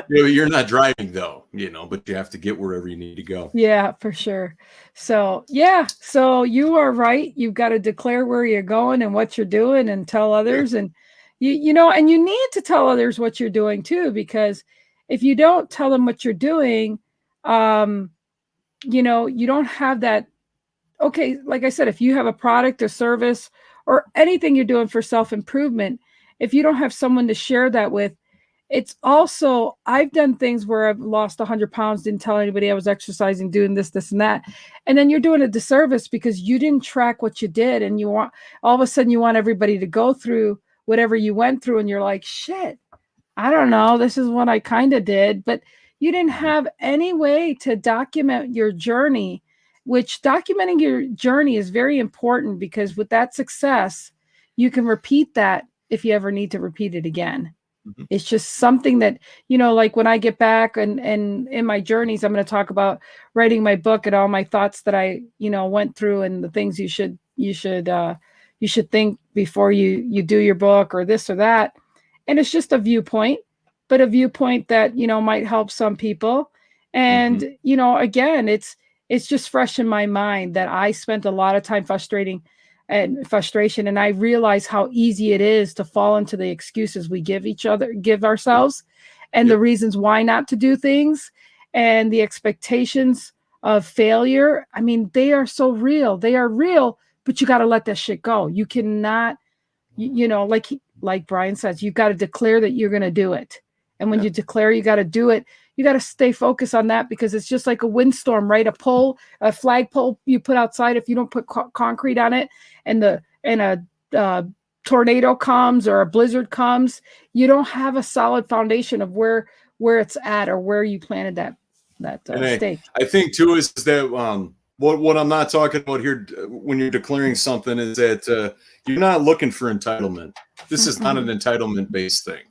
S2: You're not driving though, but you have to get wherever you need to go.
S1: Yeah, for sure. So, yeah. So you are right. You've got to declare where you're going and what you're doing and tell others. And and you need to tell others what you're doing too, because if you don't tell them what you're doing, you don't have that. Okay. Like I said, if you have a product or service or anything you're doing for self-improvement, if you don't have someone to share that with, it's also, I've done things where I've lost 100 pounds, didn't tell anybody I was exercising, doing this, and that. And then you're doing a disservice because you didn't track what you did. And all of a sudden you want everybody to go through whatever you went through. And you're like, shit, I don't know. This is what I kind of did. But you didn't have any way to document your journey, which documenting your journey is very important because with that success, you can repeat that if you ever need to repeat it again. Mm-hmm. It's just something that, like when I get back and in my journeys, I'm going to talk about writing my book and all my thoughts that I, went through and the things you should think before you do your book or this or that. And it's just a viewpoint, but a viewpoint that, might help some people. And, mm-hmm. Again, it's just fresh in my mind that I spent a lot of time frustration. And I realize how easy it is to fall into the excuses we give ourselves and the reasons why not to do things and the expectations of failure. I mean, they are so real. They are real, but you got to let that shit go. You cannot, like Brian says, you've got to declare that you're going to do it. And when you declare you got to do it, you got to stay focused on that because it's just like a windstorm, right? A flagpole you put outside. If you don't put concrete on it and a tornado comes or a blizzard comes, you don't have a solid foundation of where it's at or where you planted that stake.
S2: I think too is that what I'm not talking about here when you're declaring something is that you're not looking for entitlement. This is not an entitlement based thing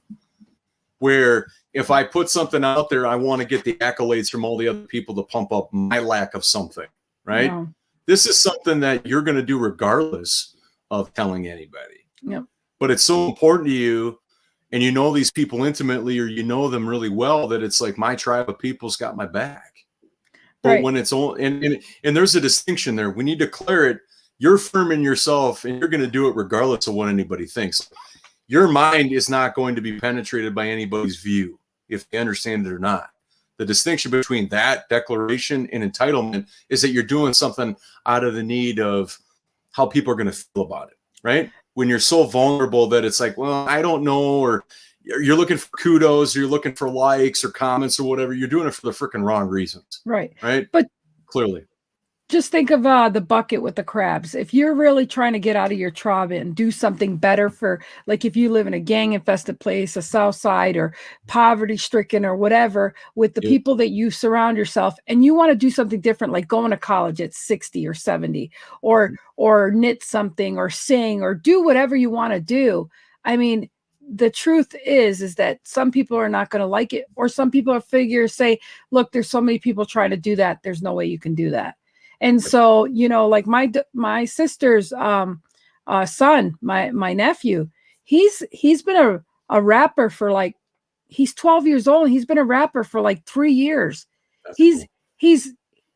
S2: where if I put something out there, I want to get the accolades from all the other people to pump up my lack of something, right? Yeah. This is something that you're going to do regardless of telling anybody.
S1: Yep.
S2: But it's so important to you, and you know these people intimately, or you know them really well, that it's like my tribe of people's got my back. But when it's all, and there's a distinction there. When you declare it, you're firm in yourself, and you're going to do it regardless of what anybody thinks. Your mind is not going to be penetrated by anybody's view, if they understand it or not. The distinction between that declaration and entitlement is that you're doing something out of the need of how people are going to feel about it, right? When you're so vulnerable that it's like, well, I don't know, or you're looking for kudos, or you're looking for likes or comments or whatever, you're doing it for the freaking wrong reasons.
S1: Right.
S2: Right.
S1: But
S2: clearly.
S1: Just think of the bucket with the crabs. If you're really trying to get out of your tribe and do something better for, like if you live in a gang infested place, a South Side or poverty stricken or whatever, with the people that you surround yourself, and you want to do something different, like going to college at 60 or 70 or knit something or sing or do whatever you want to do. I mean, the truth is that some people are not going to like it, or some people say, look, there's so many people trying to do that. There's no way you can do that. And so, you know, like my sister's son, my nephew, he's been a rapper for like, he's 12 years old. And he's been a rapper for like 3 years.
S2: That's
S1: He's
S2: cool.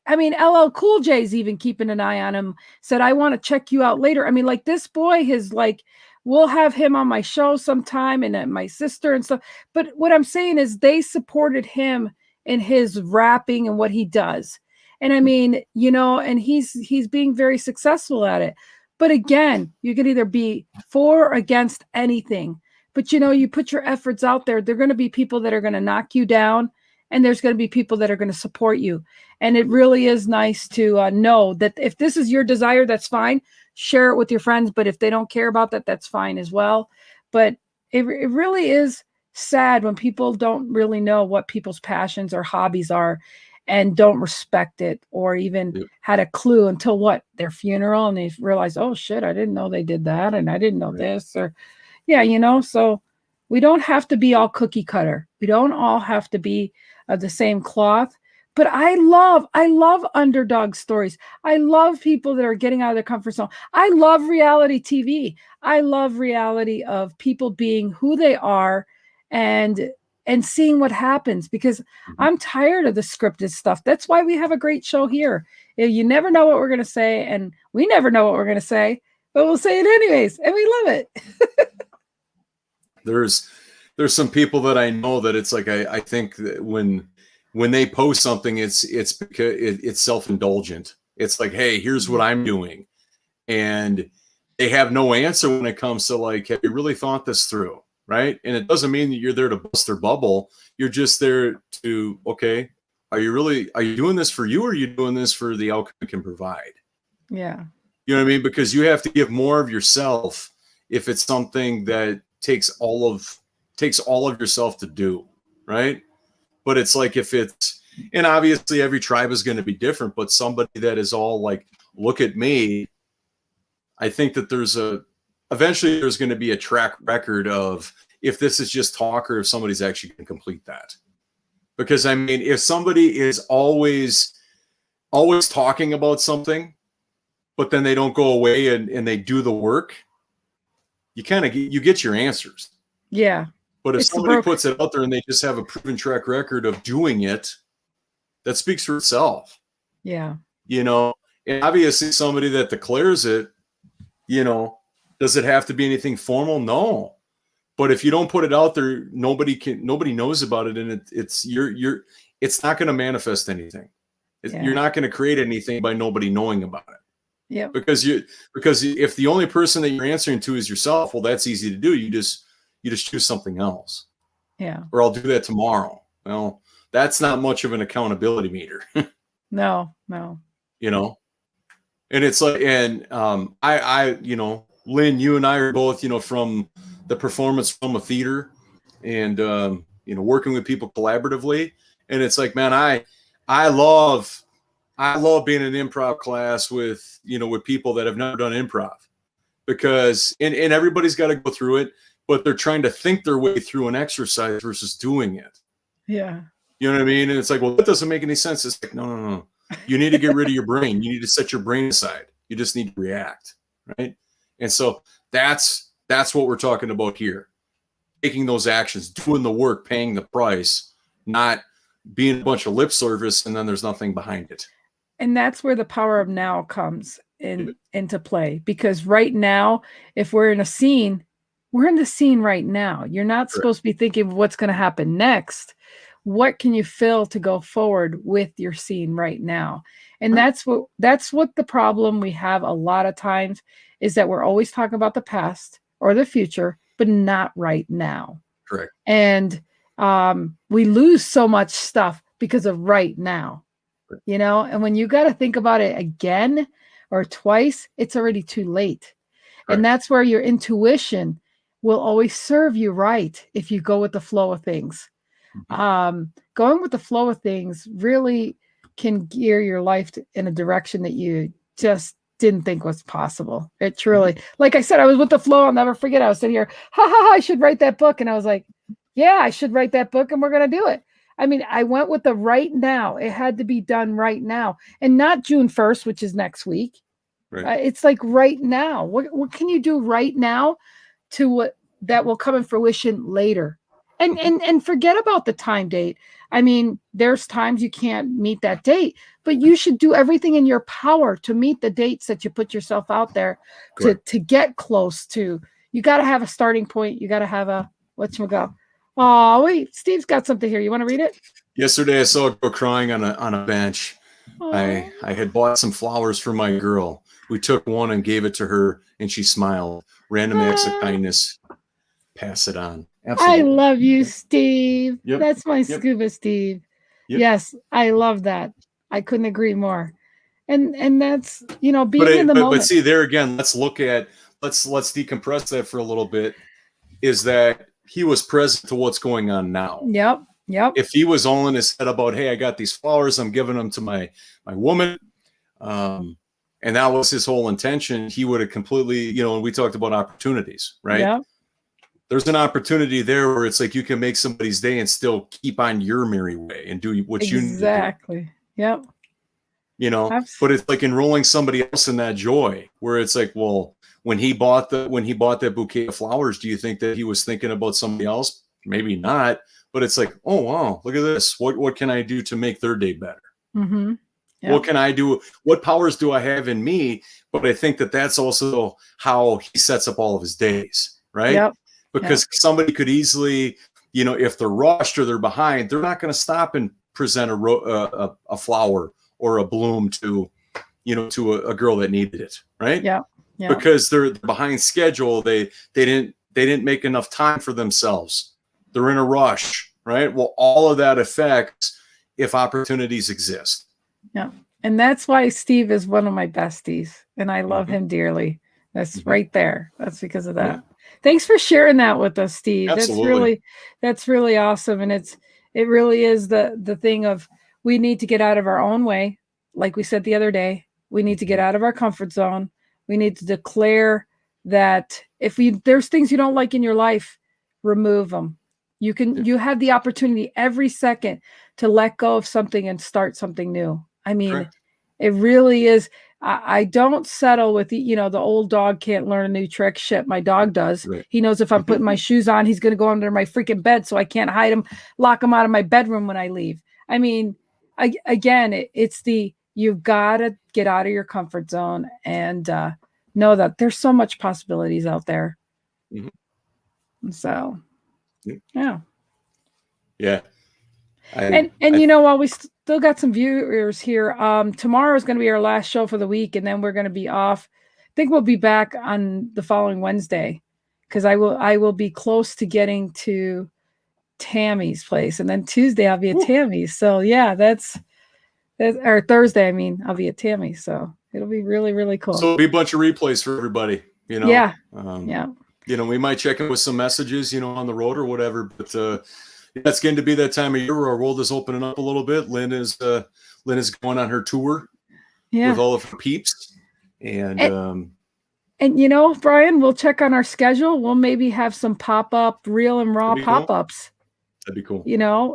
S1: I mean, LL Cool J's even keeping an eye on him, said, I want to check you out later. I mean, like, this boy has like, we'll have him on my show sometime, and my sister and stuff. But what I'm saying is they supported him in his rapping and what he does. And I mean, you know, and he's being very successful at it. But again, you can either be for or against anything. But, you know, you put your efforts out there, there are going to be people that are going to knock you down, and there's going to be people that are going to support you. And it really is nice to know that if this is your desire, that's fine. Share it with your friends. But if they don't care about that, that's fine as well. But it really is sad when people don't really know what people's passions or hobbies are, and don't respect it, or even had a clue until their funeral, and they realize, oh shit, I didn't know they did that, and I didn't know this, or yeah, you know. So we don't have to be all cookie cutter. We don't all have to be of the same cloth. But I love underdog stories. I love people that are getting out of their comfort zone. I love reality TV. I love reality of people being who they are, and seeing what happens, because I'm tired of the scripted stuff. That's why we have a great show here. You never know what we're going to say, and we never know what we're going to say, but we'll say it anyways, and we love it.
S2: There's some people that I know that it's like, I think that when they post something, it's because it's self-indulgent. It's like, hey, here's what I'm doing. And they have no answer when it comes to like, have you really thought this through? Right. And it doesn't mean that you're there to bust their bubble. You're just there to, okay, are you doing this for you, or are you doing this for the outcome it can provide?
S1: Yeah.
S2: You know what I mean? Because you have to give more of yourself if it's something that takes all of yourself to do. Right. But it's like, if it's, and obviously every tribe is going to be different, but somebody that is all like, look at me, I think that eventually there's going to be a track record of if this is just talk, or if somebody's actually going to complete that. Because I mean, if somebody is always talking about something, but then they don't go away and they do the work, you get your answers.
S1: Yeah.
S2: But if somebody puts it out there and they just have a proven track record of doing it, that speaks for itself.
S1: Yeah.
S2: You know, and obviously somebody that declares it, you know, does it have to be anything formal? No. But if you don't put it out there, nobody knows about it. And it's not going to manifest anything. You're not going to create anything by nobody knowing about it.
S1: Yeah.
S2: Because if the only person that you're answering to is yourself, well, that's easy to do. You just choose something else.
S1: Yeah.
S2: Or I'll do that tomorrow. Well, that's not much of an accountability meter.
S1: No.
S2: You know, and it's like, and I, you know, Lynn, you and I are both, you know, from the performance realm of theater, and you know, working with people collaboratively. And it's like, man, I love being in an improv class with people that have never done improv, because and everybody's got to go through it, but they're trying to think their way through an exercise versus doing it.
S1: Yeah.
S2: You know what I mean? And it's like, well, that doesn't make any sense. It's like, no. You need to get rid of your brain. You need to set your brain aside. You just need to react. Right. And so that's what we're talking about here. Taking those actions, doing the work, paying the price, not being a bunch of lip service and then there's nothing behind it.
S1: And that's where the power of now comes into play. Because right now, if we're in a scene, we're in the scene right now. You're not supposed to be thinking of what's going to happen next. What can you fill to go forward with your scene right now? And that's what the problem we have a lot of times is, that we're always talking about the past or the future, but not right now.
S2: Correct.
S1: And we lose so much stuff because of right now, you know, and when you got to think about it again or twice, it's already too late. Correct. And that's where your intuition will always serve you right if you go with the flow of things. Going with the flow of things really can gear your life in a direction that you just didn't think was possible. It truly, like I said, I was with the flow. I'll never forget. I was sitting here, I should write that book. And I was like, yeah, I should write that book and we're going to do it. I mean, I went with the right now. It had to be done right now and not June 1st, which is next week.
S2: Right.
S1: It's like right now. What can you do right now to what that will come in fruition later? And forget about the time date. I mean, there's times you can't meet that date, but you should do everything in your power to meet the dates that you put yourself out there to get close to. You got to have a starting point. You got to have a, whatchamacallit. Oh, wait, Steve's got something here. You want to read it?
S2: Yesterday, I saw a girl crying on a bench. I had bought some flowers for my girl. We took one and gave it to her, and she smiled. Random acts of kindness. Pass it on. Absolutely.
S1: I love you, Steve.
S2: Yep.
S1: That's my scuba Steve.
S2: Yep.
S1: Yes, I love that. I couldn't agree more. And that's, you know, being in the moment.
S2: But see, there again, let's decompress that for a little bit. Is that he was present to what's going on now.
S1: Yep.
S2: If he was all in his head about, hey, I got these flowers, I'm giving them to my woman, and that was his whole intention, he would have completely, you know, and we talked about opportunities, right?
S1: Yeah.
S2: There's an opportunity there where it's like you can make somebody's day and still keep on your merry way and do what you need to do.
S1: Exactly. Yep.
S2: You know, but it's like enrolling somebody else in that joy where it's like, well, when he bought that bouquet of flowers, do you think that he was thinking about somebody else? Maybe not, but it's like, oh, wow, look at this. What can I do to make their day better?
S1: Mm-hmm. Yep.
S2: What can I do? What powers do I have in me? But I think that that's also how he sets up all of his days, right?
S1: Yep.
S2: Because somebody could easily, you know, if they're rushed or they're behind, they're not going to stop and present a flower or a bloom to, you know, to a girl that needed it, right?
S1: Yeah.
S2: Because they're behind schedule. They didn't make enough time for themselves. They're in a rush, right? Well, all of that affects if opportunities exist.
S1: Yeah. And that's why Steve is one of my besties and I love him dearly. That's right there. That's because of that. Yeah. Thanks for sharing that with us, Steve.
S2: Absolutely.
S1: That's really awesome. And it really is the thing of, we need to get out of our own way. Like we said the other day, we need to get out of our comfort zone. We need to declare that if there's things you don't like in your life, remove them. You have the opportunity every second to let go of something and start something new. I mean, It really is. I don't settle with the old dog can't learn a new trick. Shit, my dog does. Right. He knows if I'm putting my shoes on, he's going to go under my freaking bed, so I can't hide him, lock him out of my bedroom when I leave. I mean, you've got to get out of your comfort zone and know that there's so much possibilities out there. Mm-hmm. So, yeah. While we still got some viewers here, tomorrow is going to be our last show for the week, and then we're going to be off. I think we'll be back on the following Wednesday because I will be close to getting to Tammy's place, and then Tuesday I'll be at Tammy's. So yeah, that's or Thursday. I mean, I'll be at Tammy's, so it'll be really, really cool.
S2: So it'll be a bunch of replays for everybody. You know,
S1: yeah.
S2: You know, we might check in with some messages, on the road or whatever, but that's going to be that time of year where our world is opening up a little bit. Lynn is going on her tour with all of her peeps, and
S1: Brian, we'll check on our schedule. We'll maybe have some pop-up real and raw pop-ups.
S2: That'd be cool.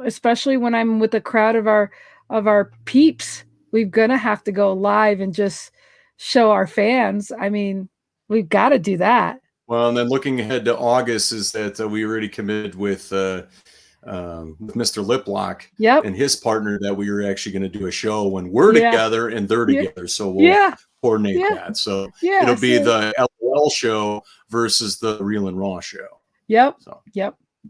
S1: Especially when I'm with a crowd of our peeps, we're gonna have to go live and just show our fans. I mean, we've got to do that.
S2: Well, and then looking ahead to August is that we already committed with Mr. Liplock and his partner that we were actually going to do a show when we're together and they're together. So we'll coordinate that. So it'll be the LOL show versus the Real and Raw show.
S1: Yep.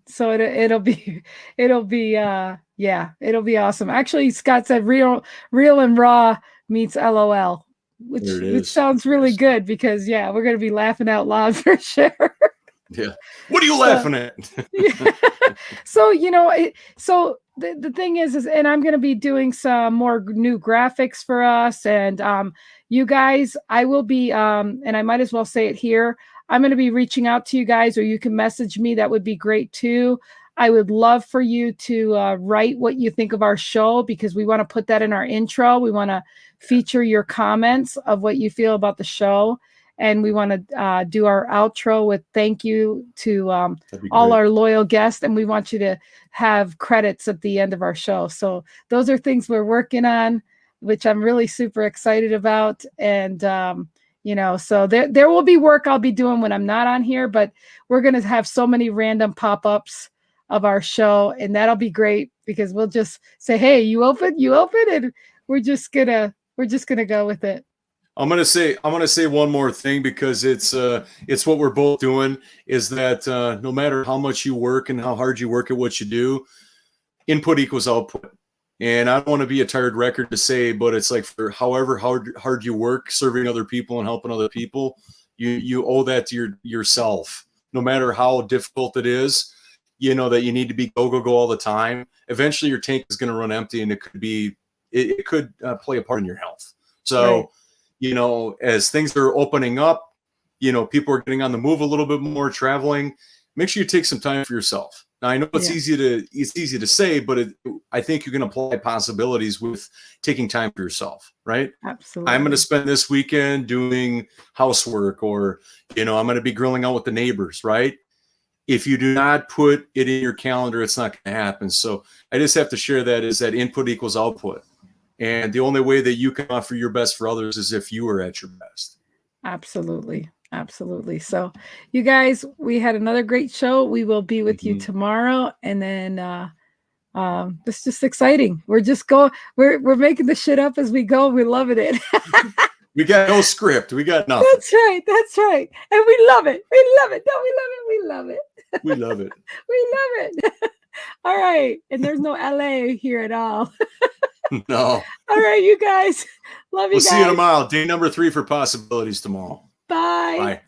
S1: So it'll be it'll be awesome. Actually, Scott said Real and Raw meets LOL, which sounds really good because we're going to be laughing out loud for sure.
S2: Yeah. What are you laughing at?
S1: So, so the thing is, and I'm going to be doing some more new graphics for us. And you guys, I will be, and I might as well say it here. I'm going to be reaching out to you guys, or you can message me. That would be great too. I would love for you to write what you think of our show, because we want to put that in our intro. We want to feature your comments of what you feel about the show. And we want to do our outro with thank you to all our loyal guests. And we want you to have credits at the end of our show. So those are things we're working on, which I'm really super excited about. And, so there will be work I'll be doing when I'm not on here, but we're going to have so many random pop-ups of our show. And that'll be great because we'll just say, hey, you open, and we're just going to go with it.
S2: I'm gonna say one more thing because it's what we're both doing is that no matter how much you work and how hard you work at what you do, input equals output. And I don't want to be a tired record to say, but it's like for however hard you work serving other people and helping other people, you owe that to yourself. No matter how difficult it is, that you need to be go all the time. Eventually, your tank is going to run empty, and it could play a part in your health. So. Right. As things are opening up, people are getting on the move a little bit more, traveling. Make sure you take some time for yourself. Now, I know it's easy to say, but I think you can apply possibilities with taking time for yourself, right?
S1: Absolutely.
S2: I'm going to spend this weekend doing housework, or I'm going to be grilling out with the neighbors, right? If you do not put it in your calendar, it's not going to happen. So I just have to share that is that input equals output. And the only way that you can offer your best for others is if you are at your best.
S1: Absolutely. Absolutely. So you guys, we had another great show. We will be with you tomorrow. And then it's just exciting. We're making the shit up as we go. We're loving it.
S2: We got no script. We got nothing.
S1: That's right. That's right. And we love it. We love it. No, we love it. We love it.
S2: We love it.
S1: We love it. All right. And there's no LA here at all.
S2: No.
S1: All right, you guys. Love you guys.
S2: We'll see you tomorrow. Day number 3 for possibilities tomorrow.
S1: Bye.
S2: Bye.